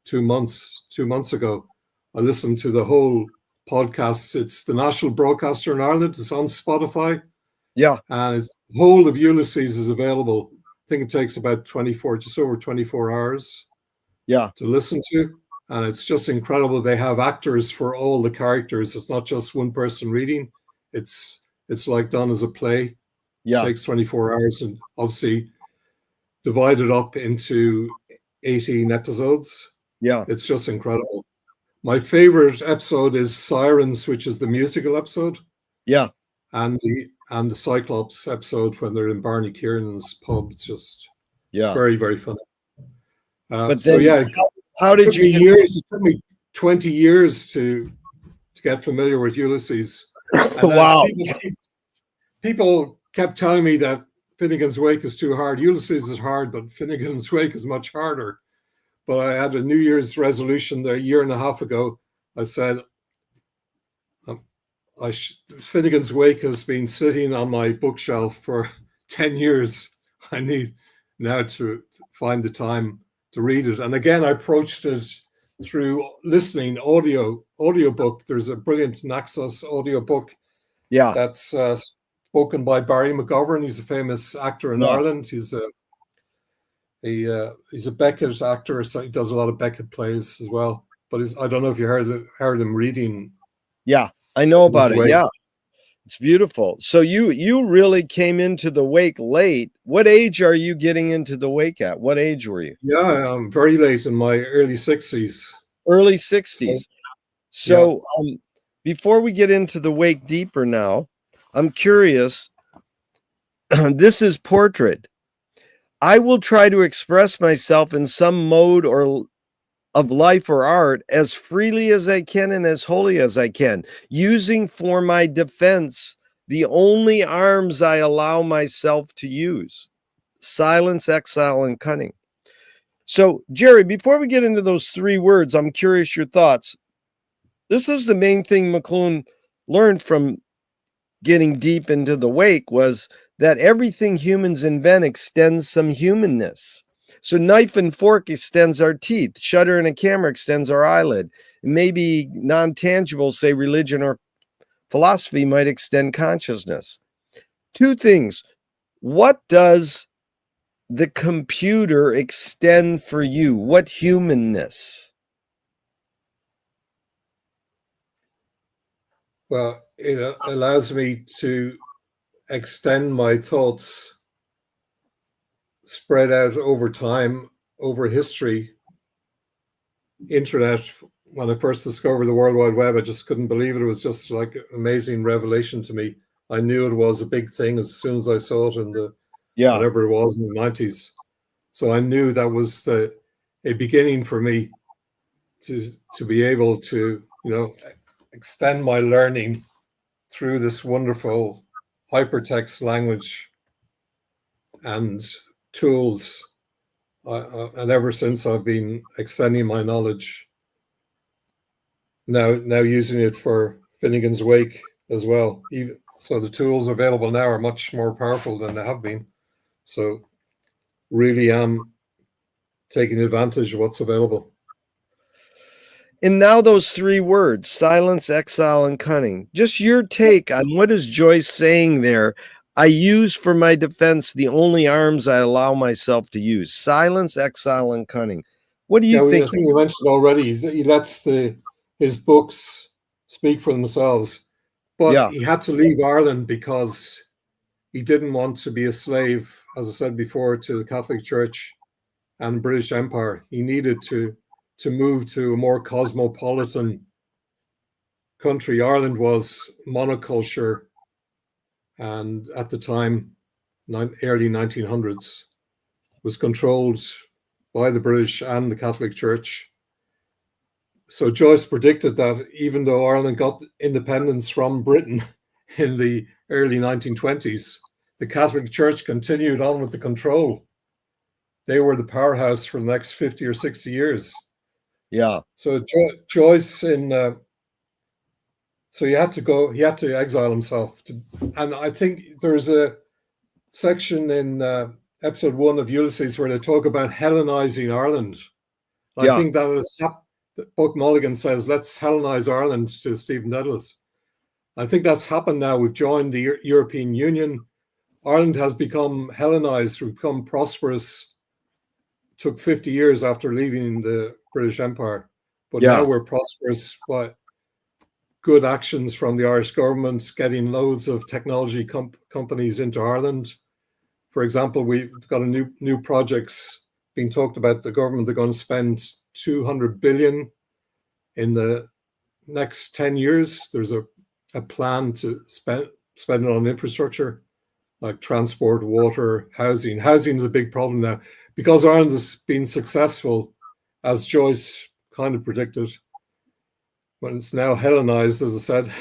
2 months ago. I listened to the whole podcast. It's the national broadcaster in Ireland. It's on Spotify. Yeah. And it's the whole of Ulysses is available. I think it takes about just over 24 hours to listen to. And it's just incredible. They have actors for all the characters. It's not just one person reading. It's like done as a play. It takes 24 hours and obviously divided up into 18 episodes. Yeah. It's just incredible. My favorite episode is Sirens, which is the musical episode. Yeah. And the Cyclops episode when they're in Barney Kiernan's pub. It's just very, very funny. But so then, yeah, how did you? It took me 20 years to get familiar with Ulysses. And wow. People kept telling me that Finnegan's Wake is too hard. Ulysses is hard, but Finnegan's Wake is much harder. But I had a New Year's resolution there a year and a half ago. I said, Finnegan's Wake has been sitting on my bookshelf for 10 years. I need now to find the time to read it. And again, I approached it through listening, audiobook. There's a brilliant Naxos audiobook. That's spoken by Barry McGovern. He's a famous actor in Ireland. He's a Beckett actor, so he does a lot of Beckett plays as well. But I don't know if you heard him reading. Yeah, I know about it. Yeah, it's beautiful. So you really came into the Wake late. What age are you getting into the Wake at? What age were you? Yeah, I'm very late, in my early 60s. Early 60s. So before we get into the Wake deeper now, I'm curious. This is portrait. I will try to express myself in some mode of life or art as freely as I can and as wholly as I can, using for my defense the only arms I allow myself to use: silence, exile, and cunning. So, Gerry, before we get into those 3 words, I'm curious your thoughts. This is the main thing McLuhan learned from getting deep into the Wake, was that everything humans invent extends some humanness. So knife and fork extends our teeth. Shutter and a camera extends our eyelid. Maybe non-tangible, say religion or philosophy, might extend consciousness. 2 things. What does the computer extend for you? What humanness? Well, it allows me to extend my thoughts, spread out over time, over history. Internet, when I first discovered the World Wide Web, I just couldn't believe it. It was just like an amazing revelation to me. I knew it was a big thing as soon as I saw it in the whatever it was in the 90s. So I knew that was a beginning for me to be able to, extend my learning through this wonderful hypertext language and tools. And ever since, I've been extending my knowledge. Now using it for Finnegan's Wake as well. So the tools available now are much more powerful than they have been. So really am taking advantage of what's available. And now those 3 words: silence, exile, and cunning. Just your take on what is Joyce saying there. I use for my defense the only arms I allow myself to use: silence, exile, and cunning. What do you Yeah, think? I think we mentioned already, he lets his books speak for themselves. But Yeah, he had to leave Ireland because he didn't want to be a slave, as I said before, to the Catholic Church and the British Empire. He needed to move to a more cosmopolitan country. Ireland was monoculture, and at the time, early 1900s, was controlled by the British and the Catholic Church. So Joyce predicted that even though Ireland got independence from Britain in the early 1920s, the Catholic Church continued on with the control. They were the powerhouse for the next 50 or 60 years. yeah, So Joyce so he had to go, he had to exile himself. And I think there's a section in episode 1 of Ulysses where they talk about Hellenizing Ireland. I yeah, think that is Buck Mulligan says, let's Hellenize Ireland to Stephen Dedalus. I think that's happened now. We've joined the European Union. Ireland has become Hellenized, we've become prosperous. It took 50 years after leaving the British Empire, but now yeah, we're prosperous by good actions from the Irish government, getting loads of technology companies into Ireland. For example, we've got a new projects being talked about. The government are going to spend 200 billion in the next 10 years. There's a plan to spend it on infrastructure like transport, water, housing. Housing is a big problem now because Ireland has been successful, as Joyce kind of predicted. When it's now Hellenized, as I said,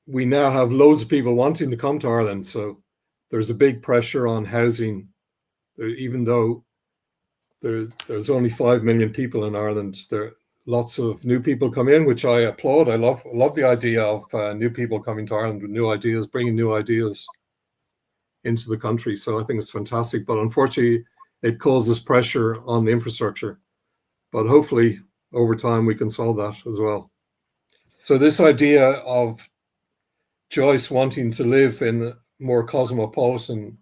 we now have loads of people wanting to come to Ireland. So there's a big pressure on housing, even though there's only 5 million people in Ireland. There lots of new people come in, which I applaud. I love the idea of new people coming to Ireland with new ideas, bringing new ideas into the country. So I think it's fantastic. But unfortunately, it causes pressure on the infrastructure. But hopefully, over time, we can solve that as well. So this idea of Joyce wanting to live in a more cosmopolitan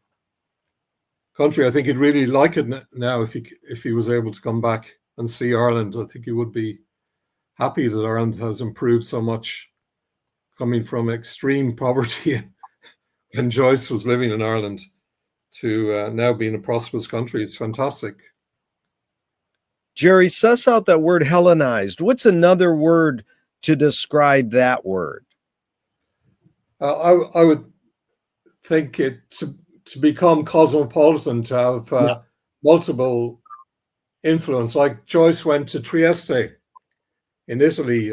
country, I think he'd really like it now if he was able to come back and see Ireland. I think he would be happy that Ireland has improved so much, coming from extreme poverty when Joyce was living in Ireland to now being a prosperous country. It's fantastic. Gerry, suss out that word Hellenized. What's another word to describe that word? I would think it to become cosmopolitan, to have Yeah, multiple influence. Like Joyce went to Trieste in Italy,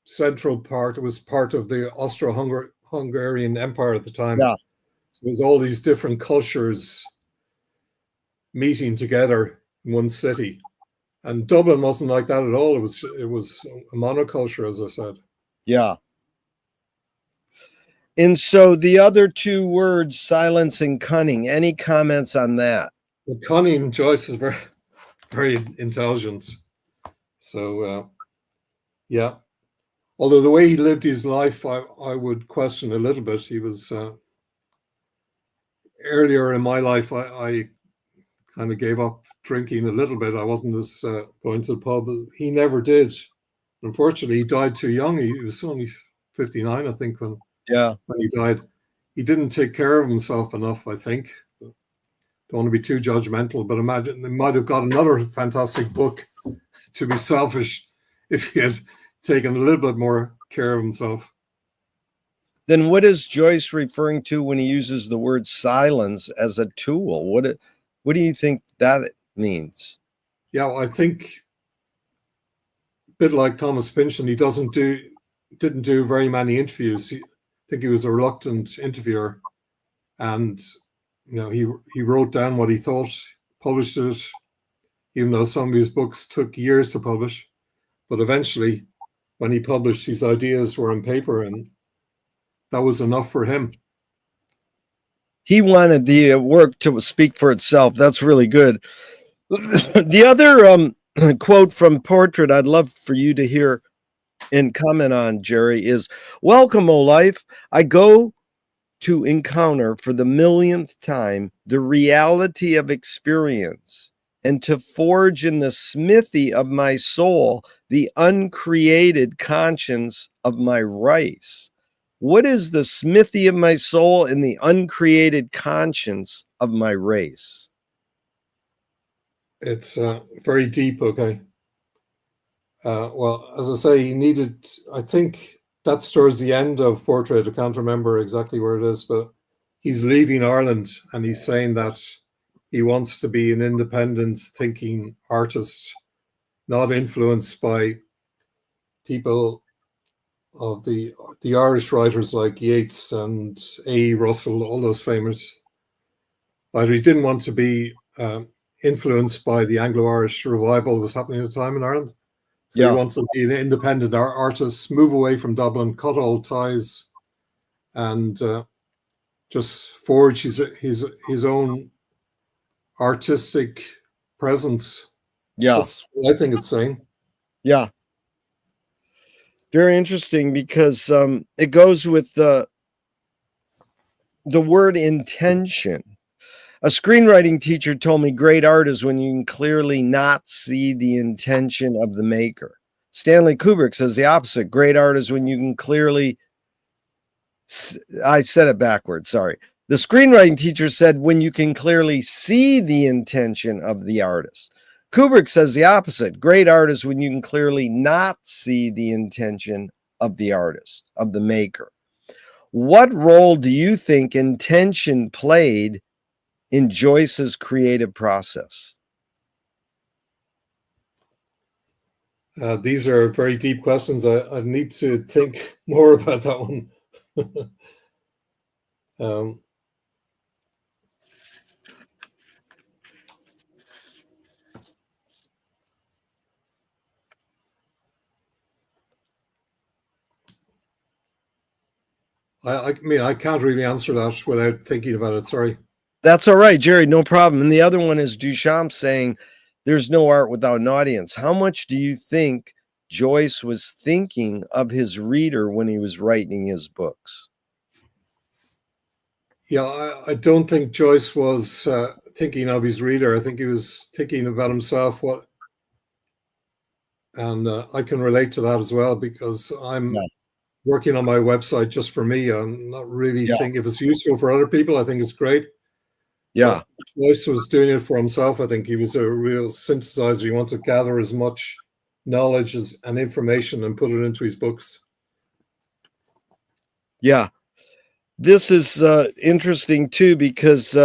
central part. It was part of the Austro-Hungarian Empire at the time. yeah. So there's all these different cultures meeting together in one city. And Dublin wasn't like that at all. It was a monoculture, as I said. Yeah. And so the other two words, silence and cunning, any comments on that? But cunning, Joyce is very, very intelligent. So, yeah. Although the way he lived his life, I would question a little bit. He was earlier in my life, I kind of gave up drinking a little bit. I wasn't as going to the pub. He never did. Unfortunately, he died too young. He was only 59, I think, when Yeah. he died. He didn't take care of himself enough, I think. Don't want to be too judgmental, but imagine they might have got another fantastic book, to be selfish, if he had taken a little bit more care of himself. Then what is Joyce referring to when he uses the word silence as a tool? What do you think that means? Yeah, I think a bit like Thomas Pynchon, he didn't do very many interviews. I think he was a reluctant interviewer, and he wrote down what he thought, published it, even though some of his books took years to publish. But eventually, when he published, his ideas were on paper, and that was enough for him. He wanted the work to speak for itself. That's really good. The other quote from Portrait I'd love for you to hear and comment on, Gerry, is, "Welcome, O life. I go to encounter for the millionth time the reality of experience, and to forge in the smithy of my soul the uncreated conscience of my race. What is the smithy of my soul and the uncreated conscience of my race? It's very deep, okay. Well, as I say, he needed, I think that's towards the end of Portrait. I can't remember exactly where it is, but he's leaving Ireland and he's saying that he wants to be an independent thinking artist, not influenced by people of the Irish writers like Yeats and A. Russell, all those famous. But he didn't want to be influenced by the Anglo-Irish revival that was happening at the time in Ireland. So he Yeah, wants to be an independent artist, move away from Dublin, cut all ties, and just forge his own artistic presence. yeah, That's what I think it's saying. yeah. Very interesting because it goes with the word intention. A screenwriting teacher told me great art is when you can clearly not see the intention of the maker. Stanley Kubrick says the opposite. Great art is when you can clearly, I said it backwards, sorry. The screenwriting teacher said when you can clearly see the intention of the artist. Kubrick says the opposite. Great art is when you can clearly not see the intention of the artist, of the maker. What role do you think intention played in Joyce's creative process? These are very deep questions. I need to think more about that one. um, I mean, I can't really answer that without thinking about it. Sorry. That's all right, Gerry, no problem. And the other one is Duchamp saying there's no art without an audience. How much do you think Joyce was thinking of his reader when he was writing his books? Yeah, I don't think Joyce was thinking of his reader. I think he was thinking about himself. And I can relate to that as well because I'm Yeah, working on my website just for me. I'm not really yeah, thinking if it's useful for other people. I think it's great. yeah, But Joyce was doing it for himself. I think he was a real synthesizer. He wanted to gather as much knowledge and information and put it into his books. yeah. This is interesting too because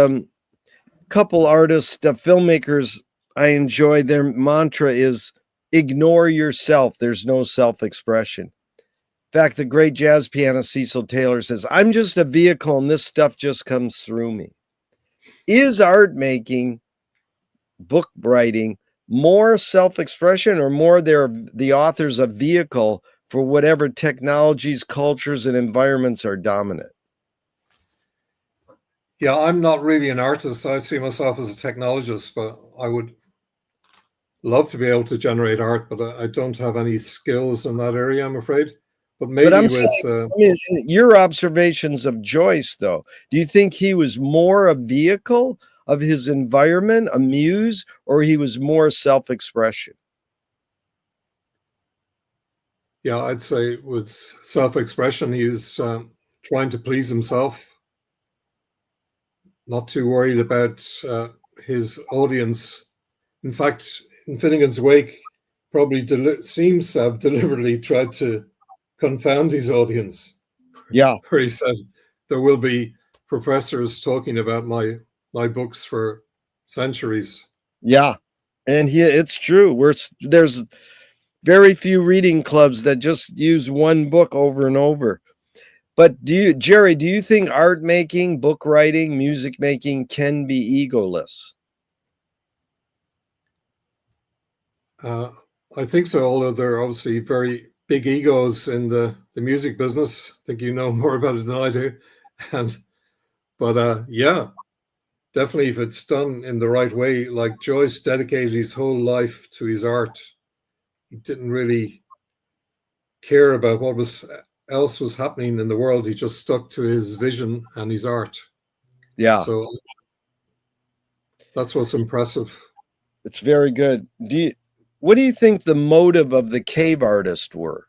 couple artists, filmmakers I enjoy, their mantra is ignore yourself. There's no self-expression. In fact, the great jazz pianist Cecil Taylor says, I'm just a vehicle and this stuff just comes through me. Is art making, book writing, more self-expression or more the author's a vehicle for whatever technologies, cultures, and environments are dominant? Yeah, I'm not really an artist. I see myself as a technologist, but I would love to be able to generate art, but I don't have any skills in that area, I'm afraid. But But maybe I'm with saying, I mean, your observations of Joyce, though, do you think he was more a vehicle of his environment, a muse, or he was more self-expression? yeah, I'd say with self-expression, he was trying to please himself, not too worried about his audience. In fact, in Finnegan's Wake, probably seems to have deliberately tried to confound his audience, Yeah, where he said, there will be professors talking about my books for centuries. yeah. And it's true. There's very few reading clubs that just use one book over and over. But Gerry, do you think art making, book writing, music making can be egoless? Uh, I think so, although there are obviously very big egos in the music business. I think you know more about it than I do. And but yeah, definitely if it's done in the right way, like Joyce dedicated his whole life to his art. He didn't really care about what was else was happening in the world. He just stuck to his vision and his art. Yeah, So that's what's impressive. it's very good. What do you think the motive of the cave artist were?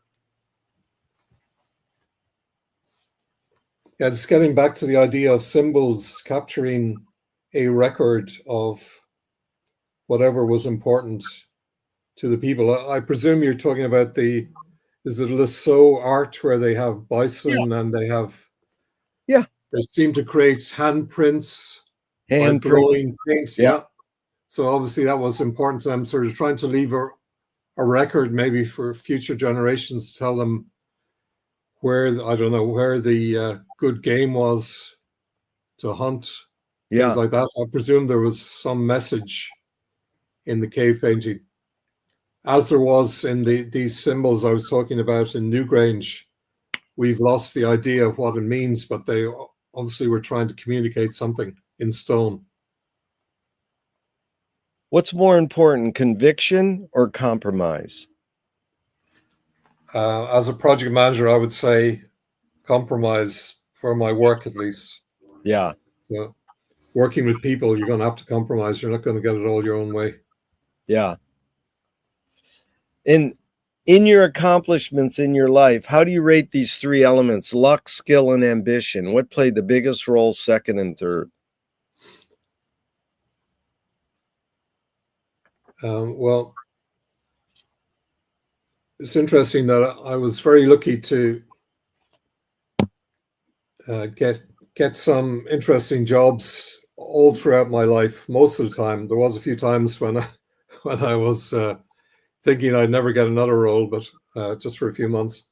Yeah, just getting back to the idea of symbols, capturing a record of whatever was important to the people. I presume you're talking about is it Lascaux art where they have Yeah. bison and Yeah. they seem to create handprints by Handprint. blowing paint. Yeah. Yeah. So obviously that was important to them, sort of trying to leave a record maybe for future generations to tell them where, I don't know, where the good game was to hunt, things Yeah. like that. I presume there was some message in the cave painting, as there was in these symbols I was talking about in Newgrange. We've lost the idea of what it means, but they obviously were trying to communicate something in stone. What's more important, conviction or compromise? As a project manager, I would say compromise for my work, at least. Yeah. So working with people, you're going to have to compromise. You're not going to get it all your own way. Yeah. And in your accomplishments in your life, how do you rate these three elements, luck, skill, and ambition? What played the biggest role, second and third? Well, it's interesting that I was very lucky to get some interesting jobs all throughout my life. Most of the time, there was a few times when I was thinking I'd never get another role, but just for a few months.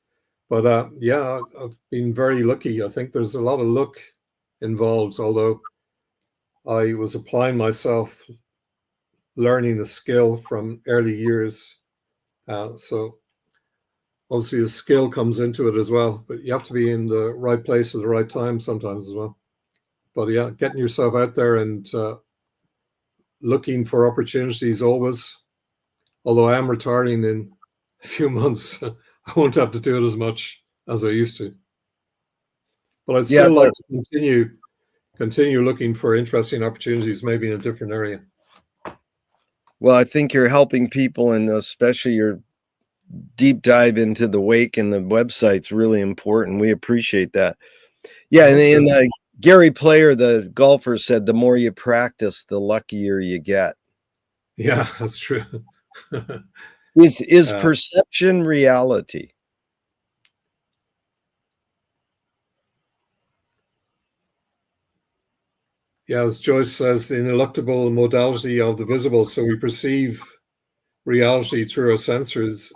But yeah, I've been very lucky. I think there's a lot of luck involved, although I was applying myself, learning a skill from early years. So obviously the skill comes into it as well, but you have to be in the right place at the right time sometimes as well. But yeah, getting yourself out there and looking for opportunities always. Although I am retiring in a few months, I won't have to do it as much as I used to. But I'd Yeah. still like to continue looking for interesting opportunities, maybe in a different area. Well, I think you're helping people, and especially your deep dive into the wake and the website's really important. We appreciate that. Yeah, and Gary Player, the golfer, said the more you practice, the luckier you get. Yeah, that's true. Is perception reality? Yeah, as Joyce says, the ineluctable modality of the visible. So we perceive reality through our senses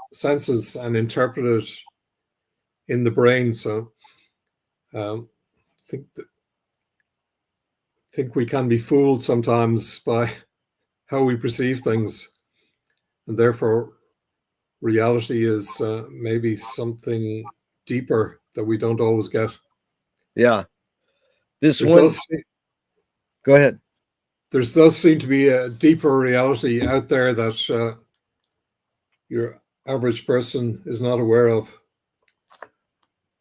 and interpret it in the brain. So I think we can be fooled sometimes by how we perceive things, and therefore reality is maybe something deeper that we don't always get. Yeah. Go ahead. There does seem to be a deeper reality out there that your average person is not aware of.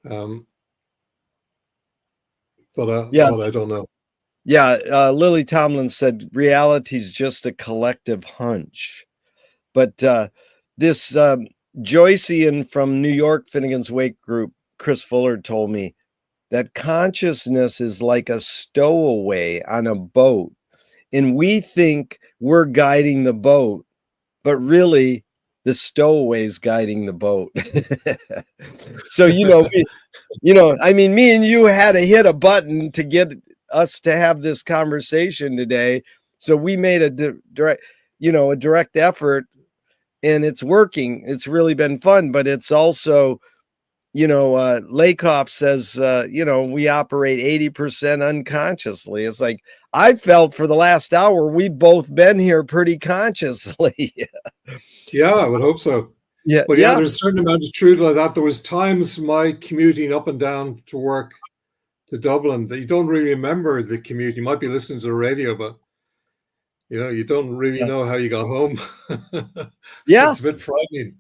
But I don't know. Yeah, Lily Tomlin said reality's just a collective hunch. But this Joycean from New York Finnegan's Wake group, Chris Fuller, told me that consciousness is like a stowaway on a boat. And we think we're guiding the boat, but really the stowaway's guiding the boat. So, I mean, me and you had to hit a button to get us to have this conversation today. So we made a direct effort, and it's working. It's really been fun, but it's also, Lakoff says, we operate 80% unconsciously. It's like, I felt for the last hour, we've both been here pretty consciously. Yeah, I would hope so. Yeah. But yeah, there's a certain amount of truth like that. There was times my commuting up and down to work to Dublin that you don't really remember the commute. You might be listening to the radio, but you don't really know how you got home. Yeah. It's a bit frightening.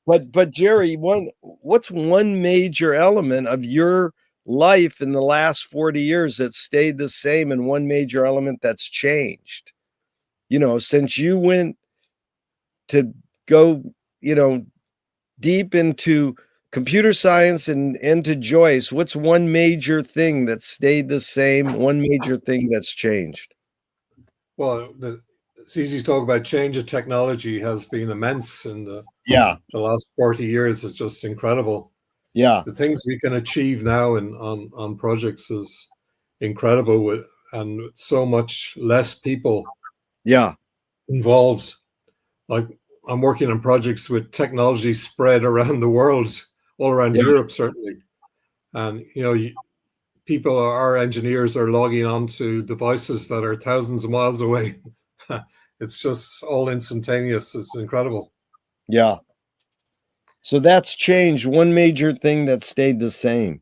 But Jerry, what's one major element of your life in the last 40 years that stayed the same and one major element that's changed? Since you went to go, deep into computer science and into Joyce, what's one major thing that stayed the same, one major thing that's changed? Well, it's easy to talk about change of technology has been immense in Yeah, the last 40 years. It's just incredible. yeah, The things we can achieve now on projects is incredible and so much less people yeah, involved. Like I'm working on projects with technology spread around the world, all around yeah, Europe, certainly. And, people, our engineers are logging onto devices that are thousands of miles away. It's just all instantaneous. It's incredible. yeah. So that's changed. One major thing that stayed the same.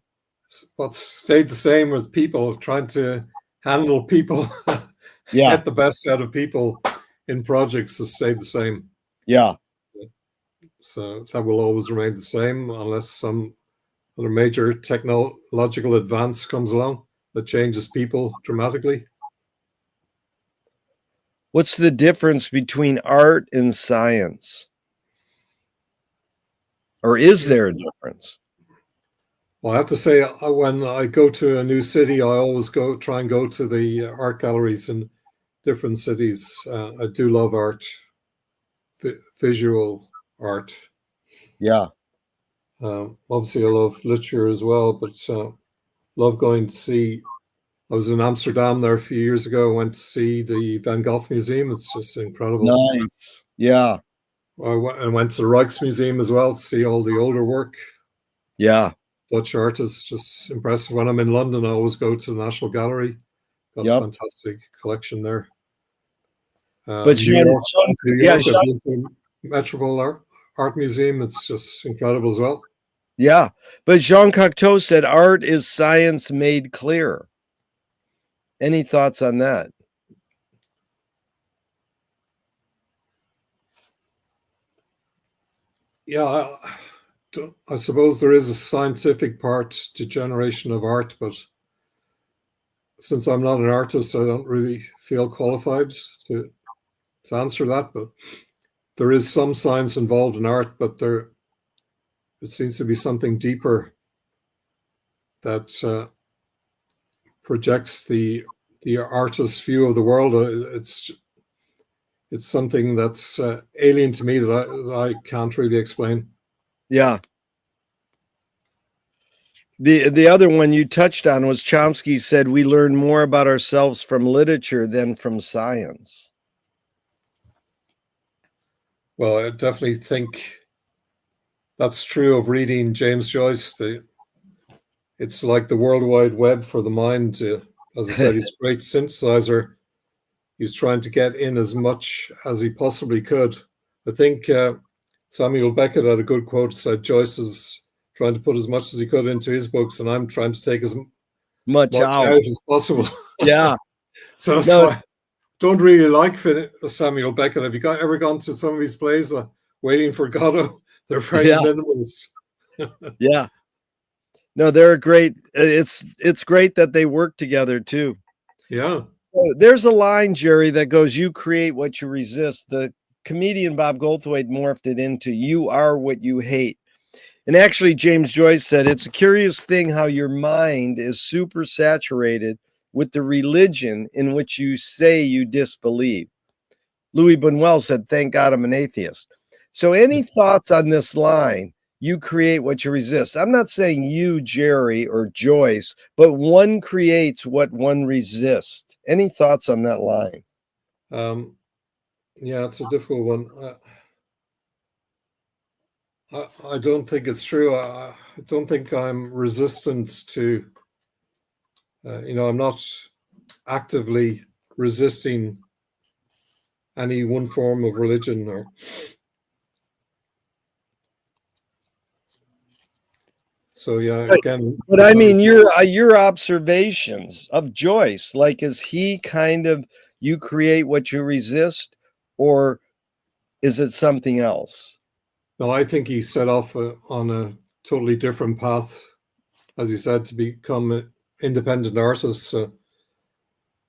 What's stayed the same with people trying to handle people, Yeah, get the best out of people in projects has stayed the same. yeah. So that will always remain the same unless some other major technological advance comes along that changes people dramatically. What's the difference between art and science? Or is Yeah. there a difference? Well, I have to say, when I go to a new city, I always try and go to the art galleries in different cities. I do love art, visual art. Yeah. Obviously, I love literature as well, but love going to see. I was in Amsterdam there a few years ago. I went to see the Van Gogh Museum. It's just incredible. Nice. Yeah. I went to the Rijksmuseum as well to see all the older work. Yeah. Dutch artists, just impressive. When I'm in London, I always go to the National Gallery. Got a Yep. fantastic collection there. But New Jean, York, Jean New yeah, York, I've Jean, been to Metropole Art Museum. It's just incredible as well. yeah. But Jean Cocteau said art is science made clear. Any thoughts on that? Yeah, I suppose there is a scientific part to generation of art, but since I'm not an artist, I don't really feel qualified to answer that. But there is some science involved in art, but it seems to be something deeper that projects the artist's view of the world. It's something that's alien to me that I can't really explain. Yeah. The other one you touched on was Chomsky said we learn more about ourselves from literature than from science. Well, I definitely think that's true of reading James Joyce. It's like the World Wide Web for the mind. As I said, he's a great synthesizer. He's trying to get in as much as he possibly could. I think Samuel Beckett had a good quote, said Joyce is trying to put as much as he could into his books, and I'm trying to take as Much much out. out as possible. Yeah. So that's No, why I don't really like Samuel Beckett. Have you ever gone to some of his plays, Waiting for Godot? They're very yeah. minimalist. Yeah. No, they're great. It's great that they work together too. Yeah. There's a line, Jerry, that goes, "You create what you resist." The comedian Bob Goldthwait morphed it into "You are what you hate." And actually, James Joyce said, "It's a curious thing how your mind is super saturated with the religion in which you say you disbelieve." Louis Buñuel said, "Thank God I'm an atheist." So, any thoughts on this line? You create what you resist. I'm not saying you, Jerry, or Joyce, but one creates what one resists. Any thoughts on that line? Um, yeah, it's a difficult one. I don't think it's true. I don't think I'm resistant to, I'm not actively resisting any one form of religion or so. Yeah, Right. again, But I mean, your observations of Joyce, like, is he kind of you create what you resist, or is it something else? No, I think he set off on a totally different path, as you said, to become an independent artist.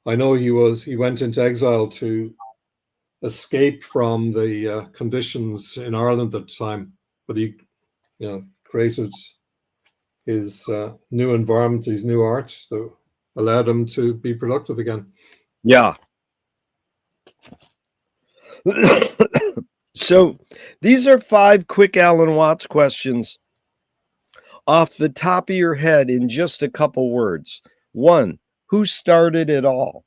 I know he went into exile to escape from the conditions in Ireland at the time, but he, created his new environment, his new art that allowed him to be productive again. Yeah. So these are 5 quick Alan Watts questions off the top of your head in just a couple words. 1, who started it all?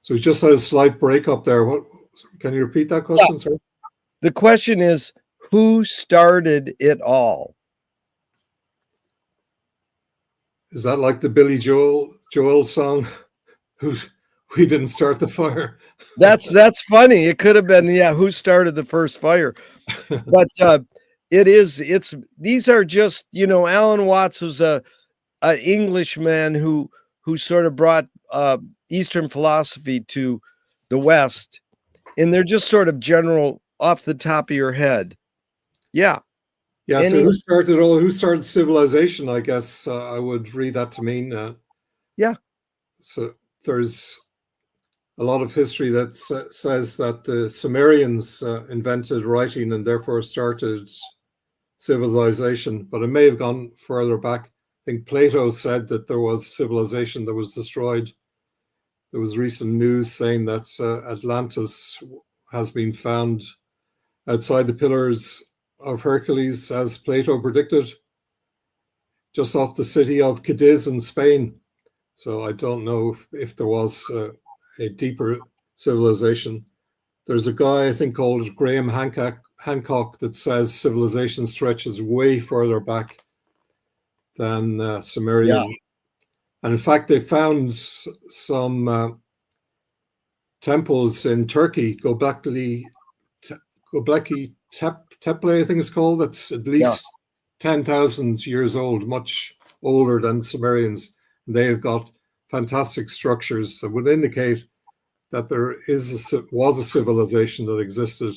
So we just had a slight break up there. What can you repeat that question, sir? The question is, who started it all? Is that like the Billy Joel song? We didn't start the fire. That's funny. It could have been, who started the first fire? But it's these are just, Alan Watts was a Englishman who sort of brought Eastern philosophy to the West, and they're just sort of general off the top of your head. Yeah. Yeah. So who started it all? Who started civilization? I guess I would read that to mean. Yeah. So there's a lot of history that says that the Sumerians invented writing and therefore started civilization, but it may have gone further back. I think Plato said that there was civilization that was destroyed. There was recent news saying that Atlantis has been found outside the Pillars of Hercules, as Plato predicted, just off the city of Cadiz in Spain. So I don't know if there was a deeper civilization. There's a guy, I think, called Graham Hancock that says civilization stretches way further back than Sumerian. Yeah. And in fact, they found some temples in Turkey, Göbekli Tepe, I think it's called, that's at least 10,000 years old, much older than Sumerians. And they have got fantastic structures that would indicate that there was a civilization that existed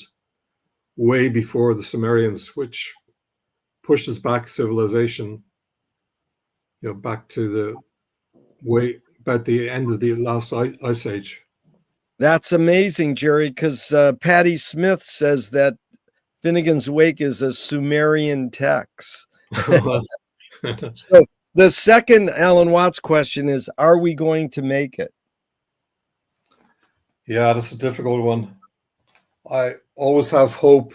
way before the Sumerians, which pushes back civilization, back to the way about the end of the last ice age. That's amazing, Gerry, because Patti Smith says that Finnegan's Wake is a Sumerian text. So the second Alan Watts question is, are we going to make it? Yeah, that's a difficult one. I always have hope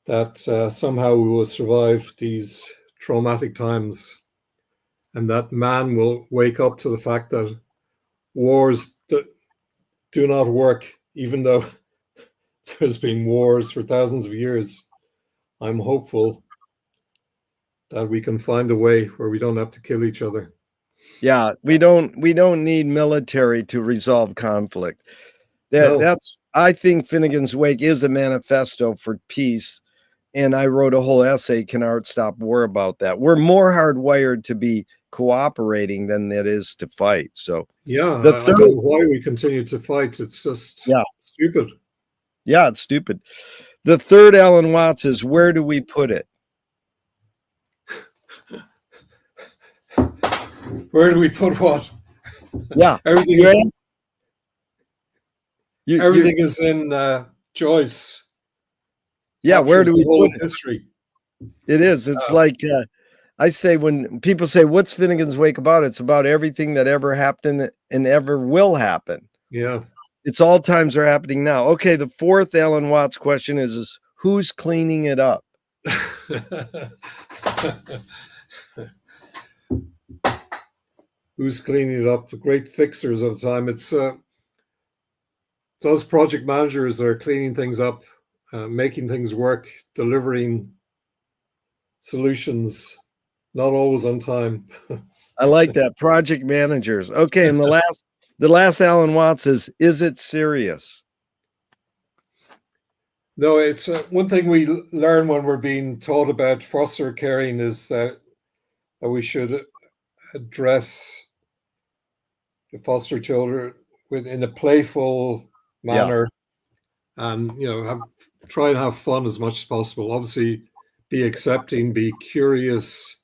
that somehow we will survive these traumatic times and that man will wake up to the fact that wars do not work, even though there's been wars for thousands of years. I'm hopeful that we can find a way where we don't have to kill each other. Yeah, we don't need military to resolve conflict. That's I think Finnegan's Wake is a manifesto for peace. And I wrote a whole essay, Can Art Stop War, about that. We're more hardwired to be cooperating than it is to fight. So yeah, I don't know why we continue to fight. It's just stupid. Yeah, it's stupid. The third Alan Watts is, where do we put it? Where do we put what? Yeah. Everything is in Joyce. Yeah, where do we put it? History. It is. It's like I say, when people say, what's Finnegan's Wake about? It's about everything that ever happened and ever will happen. Yeah. It's all times are happening now. Okay, the fourth Alan Watts question is who's cleaning it up? Who's cleaning it up? The great fixers of the time. It's those project managers that are cleaning things up, making things work, delivering solutions, not always on time. I like that. Project managers. Okay, and the last Alan Watts is it serious? No, it's one thing we learn when we're being taught about foster caring is that we should address the foster children in a playful manner, and try and have fun as much as possible. Obviously, be accepting, be curious,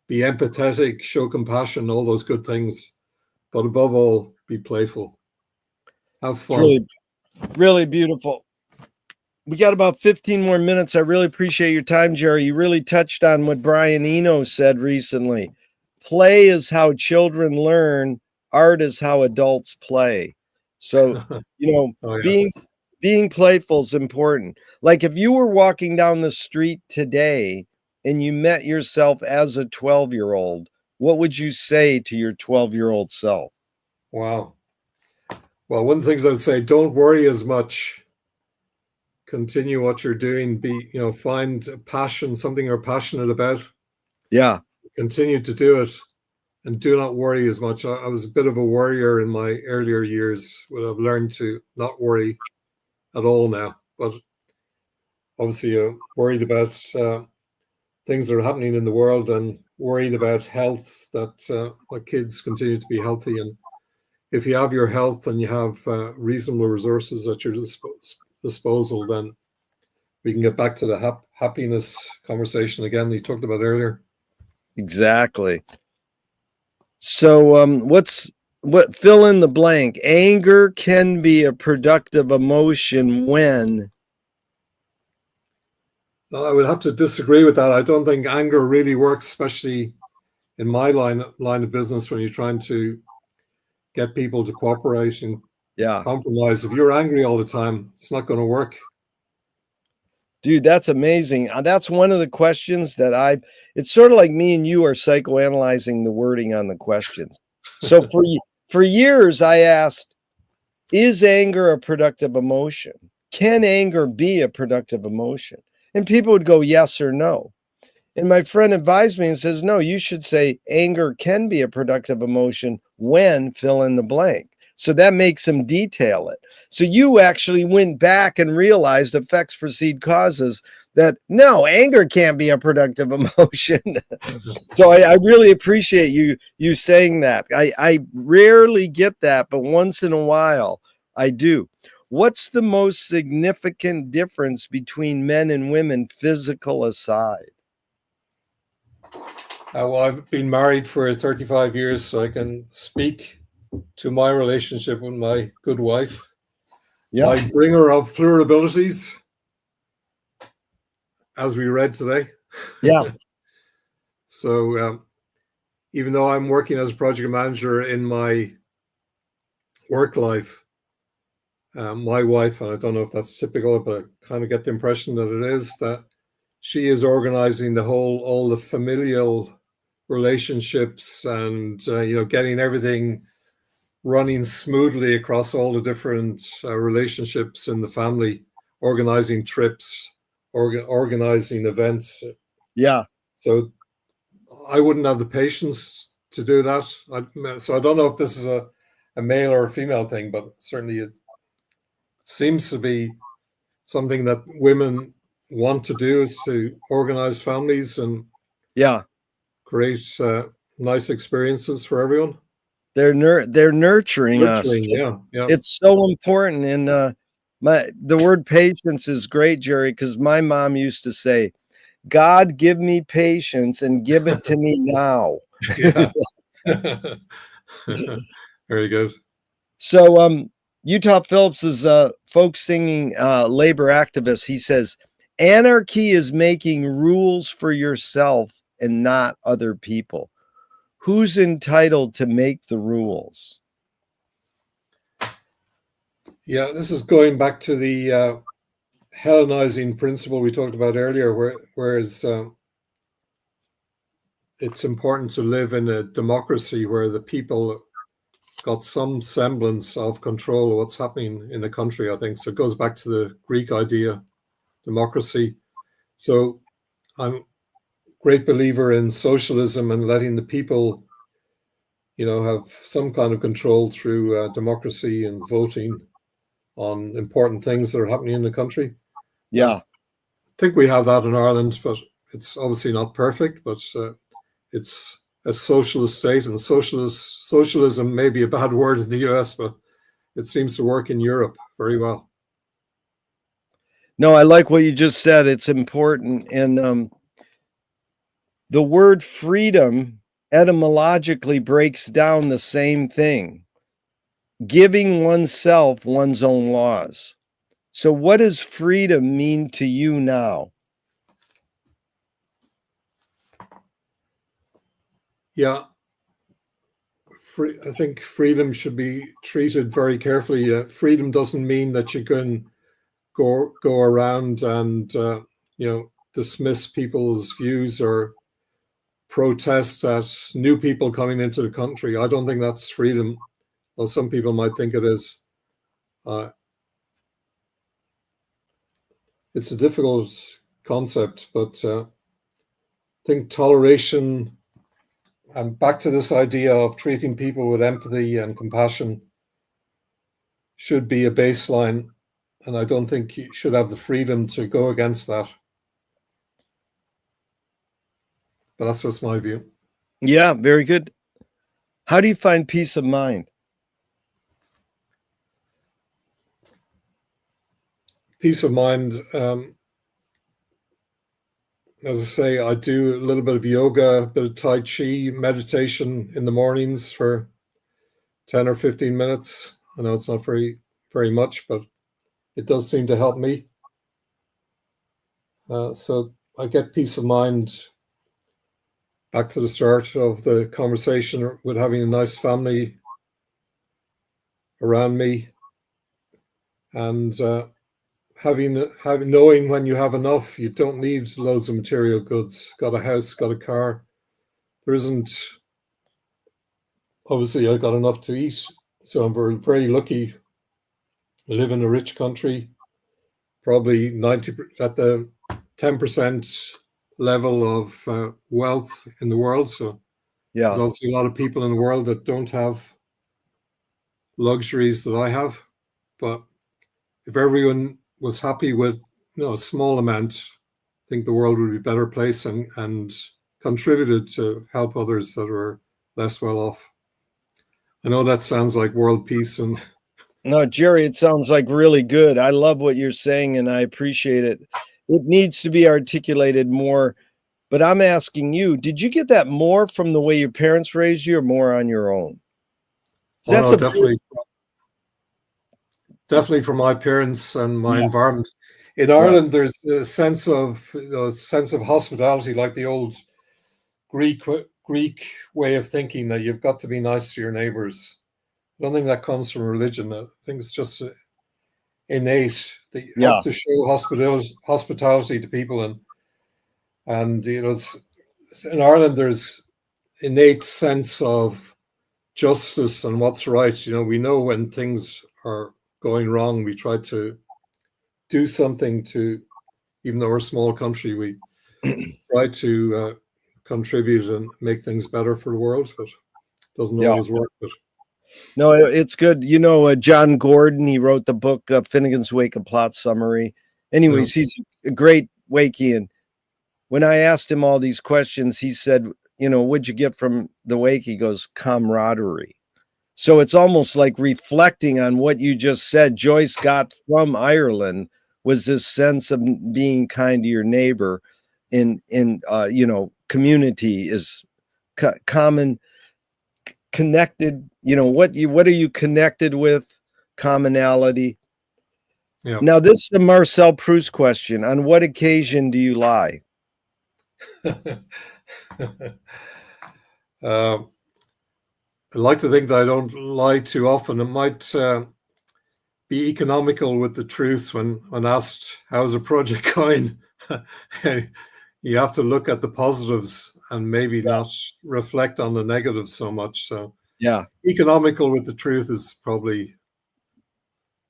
be empathetic, show compassion, all those good things. But above all, be playful. Have It's fun. really, really beautiful. We got about 15 more minutes. I really appreciate your time, Gerry. You really touched on what Brian Eno said recently. Play is how children learn, art is how adults play. So, Oh yeah. being playful is important. Like if you were walking down the street today and you met yourself as a 12-year-old, what would you say to your 12-year-old self? Wow. Well, one of the things I'd say, don't worry as much. Continue what you're doing. Find a passion, something you're passionate about. Yeah. Continue to do it, and do not worry as much. I was a bit of a worrier in my earlier years, but I've learned to not worry at all now. But obviously, worried about things that are happening in the world, and worried about health, that my kids continue to be healthy. And if you have your health and you have reasonable resources at your disposal, then we can get back to the happiness conversation again that you talked about earlier. Exactly. So, what fill in the blank? Anger can be a productive emotion when, No, I would have to disagree with that. I don't think anger really works, especially in my line of business, when you're trying to get people to cooperate and yeah, compromise. If you're angry all the time, it's not going to work. dude, that's amazing. That's one of the questions that it's sort of like me and you are psychoanalyzing the wording on the questions. So for years, I asked, is anger a productive emotion? Can anger be a productive emotion? And people would go yes or no. And my friend advised me and says, no, you should say anger can be a productive emotion when fill in the blank. So that makes him detail it. So you actually went back and realized effects precede causes, that no, anger can't be a productive emotion. So I really appreciate you saying that. I rarely get that, but once in a while I do. What's the most significant difference between men and women, physical aside? Well, I've been married for 35 years, so I can speak to my relationship with my good wife, Yeah. my bringer of plural abilities, as we read today. Yeah. So even though I'm working as a project manager in my work life, my wife, and I don't know if that's typical, but I kind of get the impression that it is, that she is organizing all the familial relationships, and getting everything running smoothly across all the different relationships in the family, organizing trips, organizing events. Yeah. So I wouldn't have the patience to do that. So I don't know if this is a male or a female thing, but certainly it seems to be something that women want to do, is to organize families and Yeah. create nice experiences for everyone. They're nurturing us. Nurturing, yeah, yeah. It's so important. And the word patience is great, Gerry, because my mom used to say, God give me patience and give it to me now. Yeah. Very good. So Utah Phillips is a folk singing labor activist. He says, anarchy is making rules for yourself and not other people. Who's entitled to make the rules? Yeah, this is going back to the Hellenizing principle we talked about earlier, whereas it's important to live in a democracy where the people got some semblance of control of what's happening in the country, I think. So it goes back to the Greek idea, democracy. So I'm a great believer in socialism and letting the people, have some kind of control through democracy and voting on important things that are happening in the country. I Yeah. think we have that in Ireland, but it's obviously not perfect. But it's a socialist state, and socialism may be a bad word in the US, but it seems to work in Europe very well. No, I like what you just said. It's important. And the word freedom etymologically breaks down the same thing, giving oneself one's own laws. So, what does freedom mean to you now? Yeah, I think freedom should be treated very carefully. Freedom doesn't mean that you can go around and dismiss people's views or protest at new people coming into the country. I don't think that's freedom. Well, some people might think it is. Uh, it's a difficult concept, but I think toleration, and back to this idea of treating people with empathy and compassion, should be a baseline. And I don't think you should have the freedom to go against that. But that's just my view. Yeah, very good. How do you find peace of mind? Peace of mind. As I say, I do a little bit of yoga, a bit of Tai Chi, meditation in the mornings for 10 or 15 minutes. I know it's not very much, but it does seem to help me. So I get peace of mind. Back to the start of the conversation with having a nice family around me, and having knowing when you have enough. You don't need loads of material goods. Got a house, got a car. There isn't. Obviously, I got enough to eat, so I'm very lucky. I live in a rich country, probably 90 at the 10% level of wealth in the world. So there's Yeah. obviously a lot of people in the world that don't have luxuries that I have. But if everyone was happy with a small amount, I think the world would be a better place and contributed to help others that are less well off. I know that sounds like world peace, and No, Gerry, it sounds like really good. I love what you're saying and I appreciate it. It needs to be articulated more. But I'm asking you, did you get that more from the way your parents raised you or more on your own? oh That's no, a definitely from my parents and my yeah, environment. In yeah, Ireland, there's a sense of hospitality, like the old Greek way of thinking that you've got to be nice to your neighbors. I don't think that comes from religion. I think it's just innate that you have yeah, to show hospitality to people, and in Ireland there's innate sense of justice and what's right. We know when things are going wrong. We try to do something to, even though we're a small country, we try to contribute and make things better for the world, but it doesn't yeah. always work. But No, it's good. John Gordon, he wrote the book Finnegan's Wake, a plot summary. yeah, Anyways, he's a great Wakean. When I asked him all these questions, he said, what'd you get from the wake? He goes, camaraderie. So it's almost like reflecting on what you just said. Joyce got from Ireland was this sense of being kind to your neighbor in community is common, connected. What are you connected with? Commonality. yeah. Now, this is the Marcel Proust question. On what occasion do you lie? uh, I like to think that I don't lie too often. It might be economical with the truth when asked how's a project going. You have to look at the positives and maybe not reflect on the negatives so much. So Yeah. economical with the truth is probably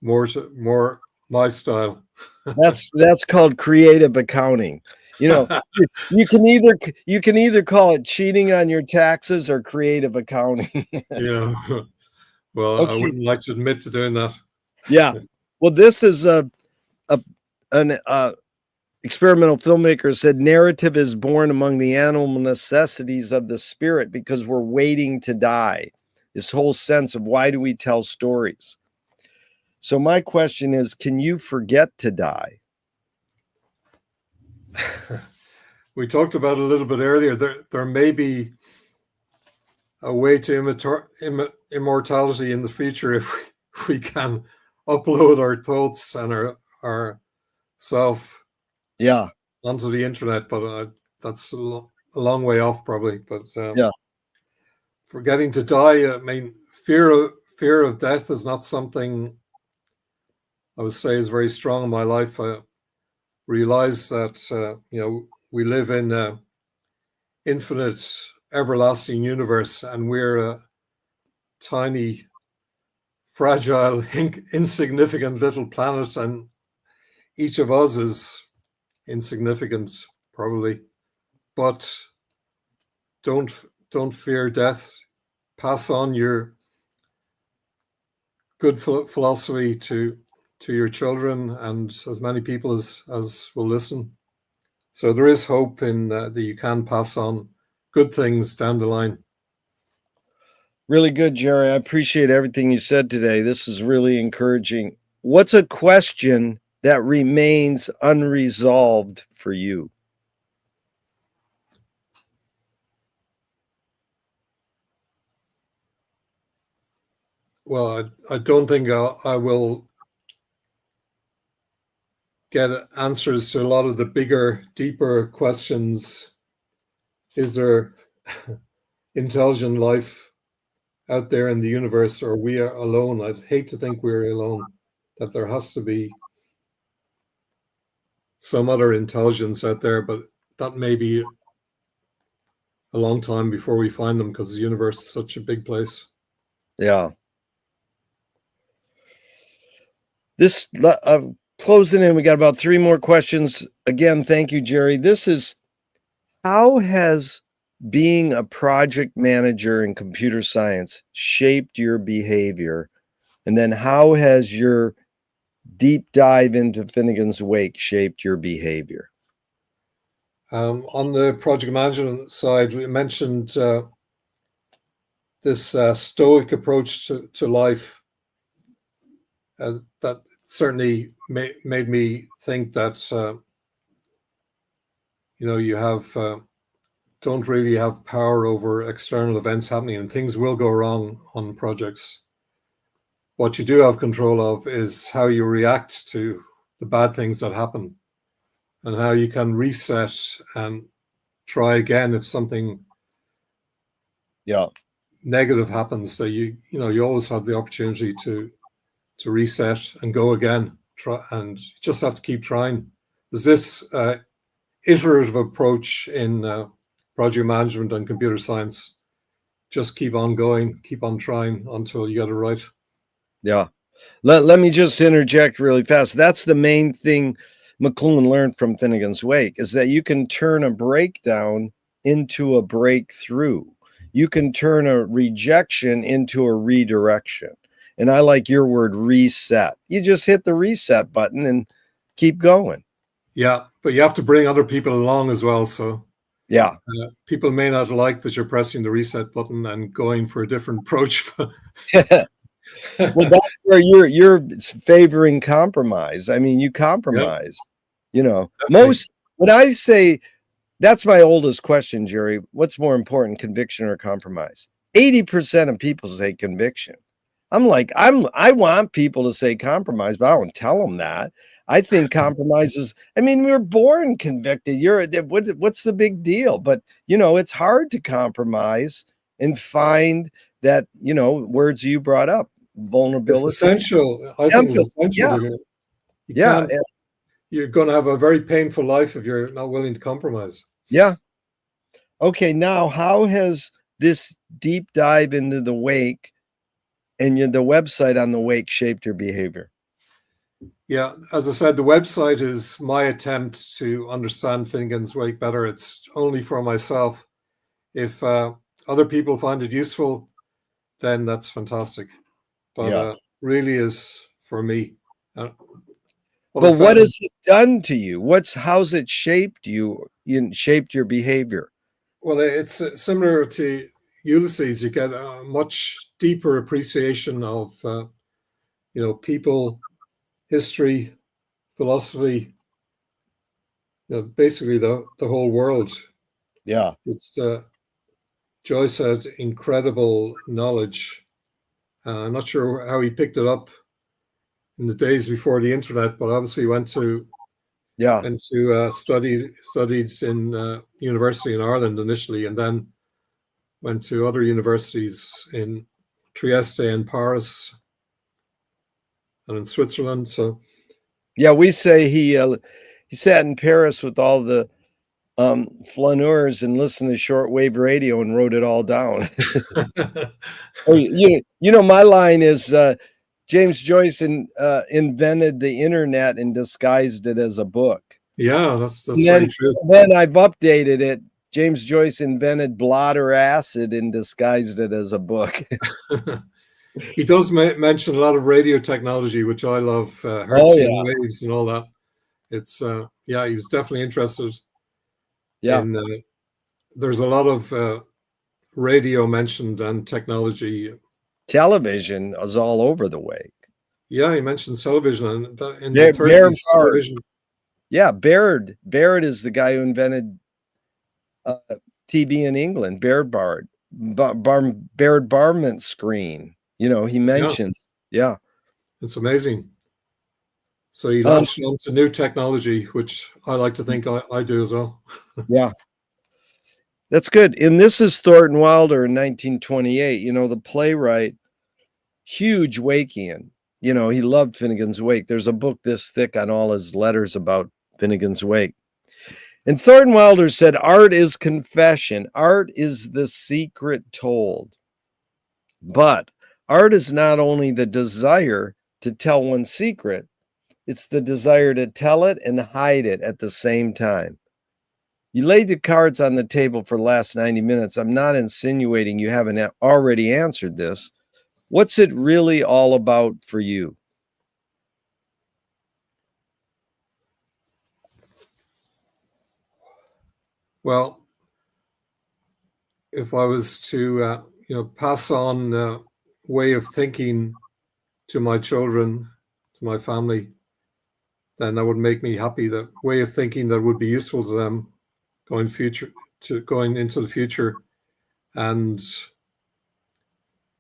more my style. That's called creative accounting. You know, you can either call it cheating on your taxes or creative accounting. Yeah. Well, I Okay. wouldn't like to admit to doing that. Yeah. Well, this is a an experimental filmmaker said narrative is born among the animal necessities of the spirit because we're waiting to die. This whole sense of why do we tell stories? So my question is, can you forget to die? We talked about it a little bit earlier. There may be a way to immortality in the future if we can upload our thoughts and our self Yeah, onto the internet, but that's a long way off probably. But yeah, forgetting to die, I mean, fear of death is not something I would say is very strong in my life. I realize that we live in an infinite, everlasting universe, and we're a tiny, fragile, insignificant little planet, and each of us is insignificant, probably. But don't don't fear death. Pass on your good philosophy to your children and as many people as will listen. So there is hope in that you can pass on good things down the line. really good, Jerry. I appreciate everything you said today. This is really encouraging. What's a question that remains unresolved for you? Well, I don't think I will get answers to a lot of the bigger, deeper questions. Is there intelligent life out there in the universe, or we are alone? I'd hate to think we're alone, that there has to be some other intelligence out there, but that may be a long time before we find them because the universe is such a big place. Yeah. This closing in, we got about 3 more questions. Again, thank you, Jerry. This is, how has being a project manager in computer science shaped your behavior? And then how has your deep dive into Finnegan's Wake shaped your behavior? On the project management side, we mentioned this stoic approach to life. That certainly made me think that you don't really have power over external events happening, and things will go wrong on projects. What you do have control of is how you react to the bad things that happen, and how you can reset and try again if something Yeah. negative happens. So you always have the opportunity to reset and go again. Try, and you just have to keep trying. There's this iterative approach in project management and computer science. Just keep on going, keep on trying until you get it right. Yeah. Let me just interject really fast. That's the main thing McLuhan learned from Finnegan's Wake, is that you can turn a breakdown into a breakthrough. You can turn a rejection into a redirection. And I like your word, reset. You just hit the reset button and keep going. Yeah, but you have to bring other people along as well. So Yeah. people may not like that you're pressing the reset button and going for a different approach. Well, that's where you're favoring compromise. I mean, you Yeah, compromise. definitely. Most, when I say, that's my oldest question, Jerry. What's more important, conviction or compromise? 80% of people say conviction. I'm like, I want people to say compromise, but I don't tell them that. I think compromise is, I mean, we were born convicted. What's the big deal? But it's hard to compromise and find that, words you brought up, It's vulnerability, essential. I think it's empathy. essential Yeah, to. You yeah, can't. You're going to have a very painful life if you're not willing to compromise. yeah. Okay, now how has this deep dive into the wake and the website on the wake shaped your behavior? Yeah, as I said, the website is my attempt to understand Finnegan's Wake better. It's only for myself. If other people find it useful, then that's fantastic. But Yeah. really is for me. Uh, what I But what found, has it done to you? How's it shaped you, shaped your behavior? well, it's similar to Ulysses. You get a much deeper appreciation of, people, history, philosophy, basically the whole world. Yeah. It's Joyce has incredible knowledge. I'm not sure how he picked it up in the days before the internet, but obviously Yeah. went to studied in university in Ireland initially, and then went to other universities in Trieste and Paris and in Switzerland. So Yeah, we say he sat in Paris with all the flaneurs and listened to shortwave radio and wrote it all down. Hey, you know, my line is James Joyce invented the internet and disguised it as a book. yeah, that's And very true. then I've updated it. James Joyce invented blotter acid and disguised it as a book. He does mention a lot of radio technology, which I love, Oh Hertzian yeah, waves and all that. It's yeah, he was definitely interested yeah. in. There's a lot of radio mentioned and technology. Television is all over the way. Yeah, he mentions television, and in the Baird 30s, Bard. television. Yeah, Baird. Baird is the guy who invented uh, TV in England. Baird Bard. Baird Barment screen. You know, he Yeah, mentions. Yeah. it's amazing. So he Um, latched onto new technology, which I like to think I do as well. yeah. That's good. And this is Thornton Wilder in 1928. You know, the playwright, huge Wakean. You know, he loved Finnegan's Wake. There's a book this thick on all his letters about Finnegan's Wake. And Thornton Wilder said, art is confession. Art is the secret told. But art is not only the desire to tell one's secret, it's the desire to tell it and hide it at the same time. You laid your cards on the table for the last 90 minutes. I'm not insinuating you haven't already answered this. What's it really all about for you? Well, if I was to pass on way of thinking to my children, to my family, then that would make me happy. That way of thinking that would be useful to them going into the future, and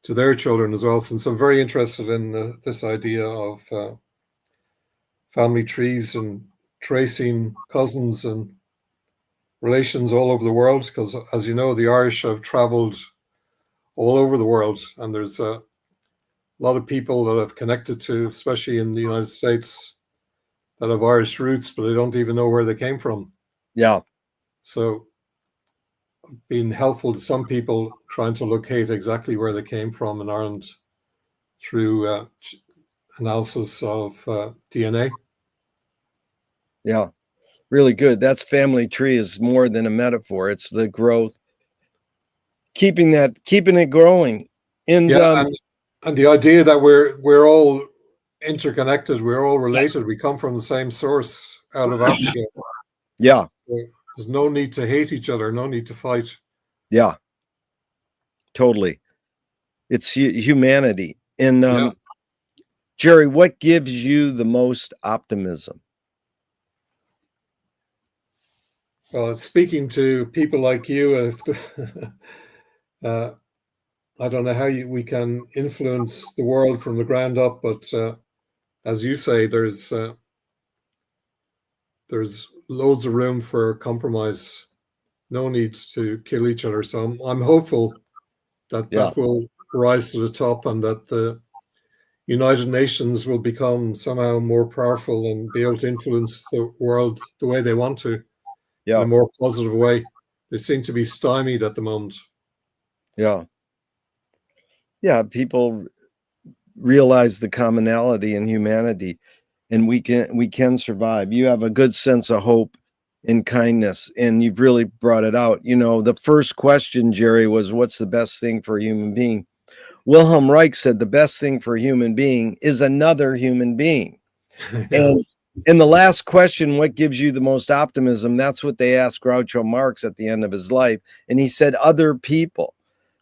to their children as well. Since I'm very interested in this idea of family trees and tracing cousins and relations all over the world, because as you know, the Irish have traveled all over the world, and there's a lot of people that I've connected to, especially in the United States, that have Irish roots, but they don't even know where they came from. Yeah. So being helpful to some people trying to locate exactly where they came from in Ireland through analysis of DNA. Yeah. Really good. That's family tree is more than a metaphor. It's the growth, keeping it growing. And Yeah, and the idea that we're all interconnected, we're all related, we come from the same source out of Africa. yeah, There's no need to hate each other, no need to fight. yeah, totally. It's humanity. And Yeah. Gerry, what gives you the most optimism? Well, speaking to people like you, I don't know how we can influence the world from the ground up, but as you say, there's loads of room for compromise. No need to kill each other. So I'm hopeful that Yeah, that will rise to the top, and that the United Nations will become somehow more powerful and be able to influence the world the way they want to, in yeah, a more positive way. They seem to be stymied at the moment. yeah. Yeah, people realize the commonality in humanity, and we can survive. You have a good sense of hope and kindness, and you've really brought it out. You know, the first question, Gerry, was what's the best thing for a human being? Wilhelm Reich said the best thing for a human being is another human being. Yeah. And in the last question, what gives you the most optimism? That's what they asked Groucho Marx at the end of his life. And he said, other people.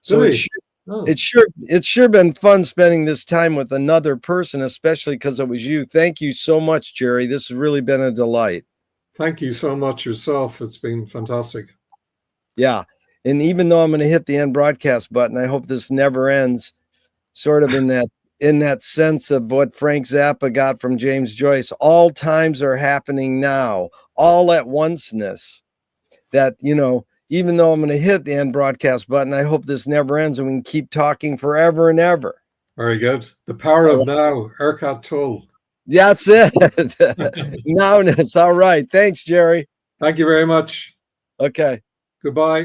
So Really? Oh, it's sure been fun spending this time with another person, especially because it was you. Thank you so much, Gerry. This has really been a delight. Thank you so much yourself. It's been fantastic. Yeah. And even though I'm going to hit the end broadcast button, I hope this never ends, sort of in that sense of what Frank Zappa got from James Joyce. All times are happening now, all at onceness. That, even though I'm going to hit the end broadcast button, I hope this never ends and we can keep talking forever and ever. Very good. The power of now, Erkat Tolle. That's it. Nowness. All right. Thanks, Gerry. Thank you very much. Okay. Goodbye.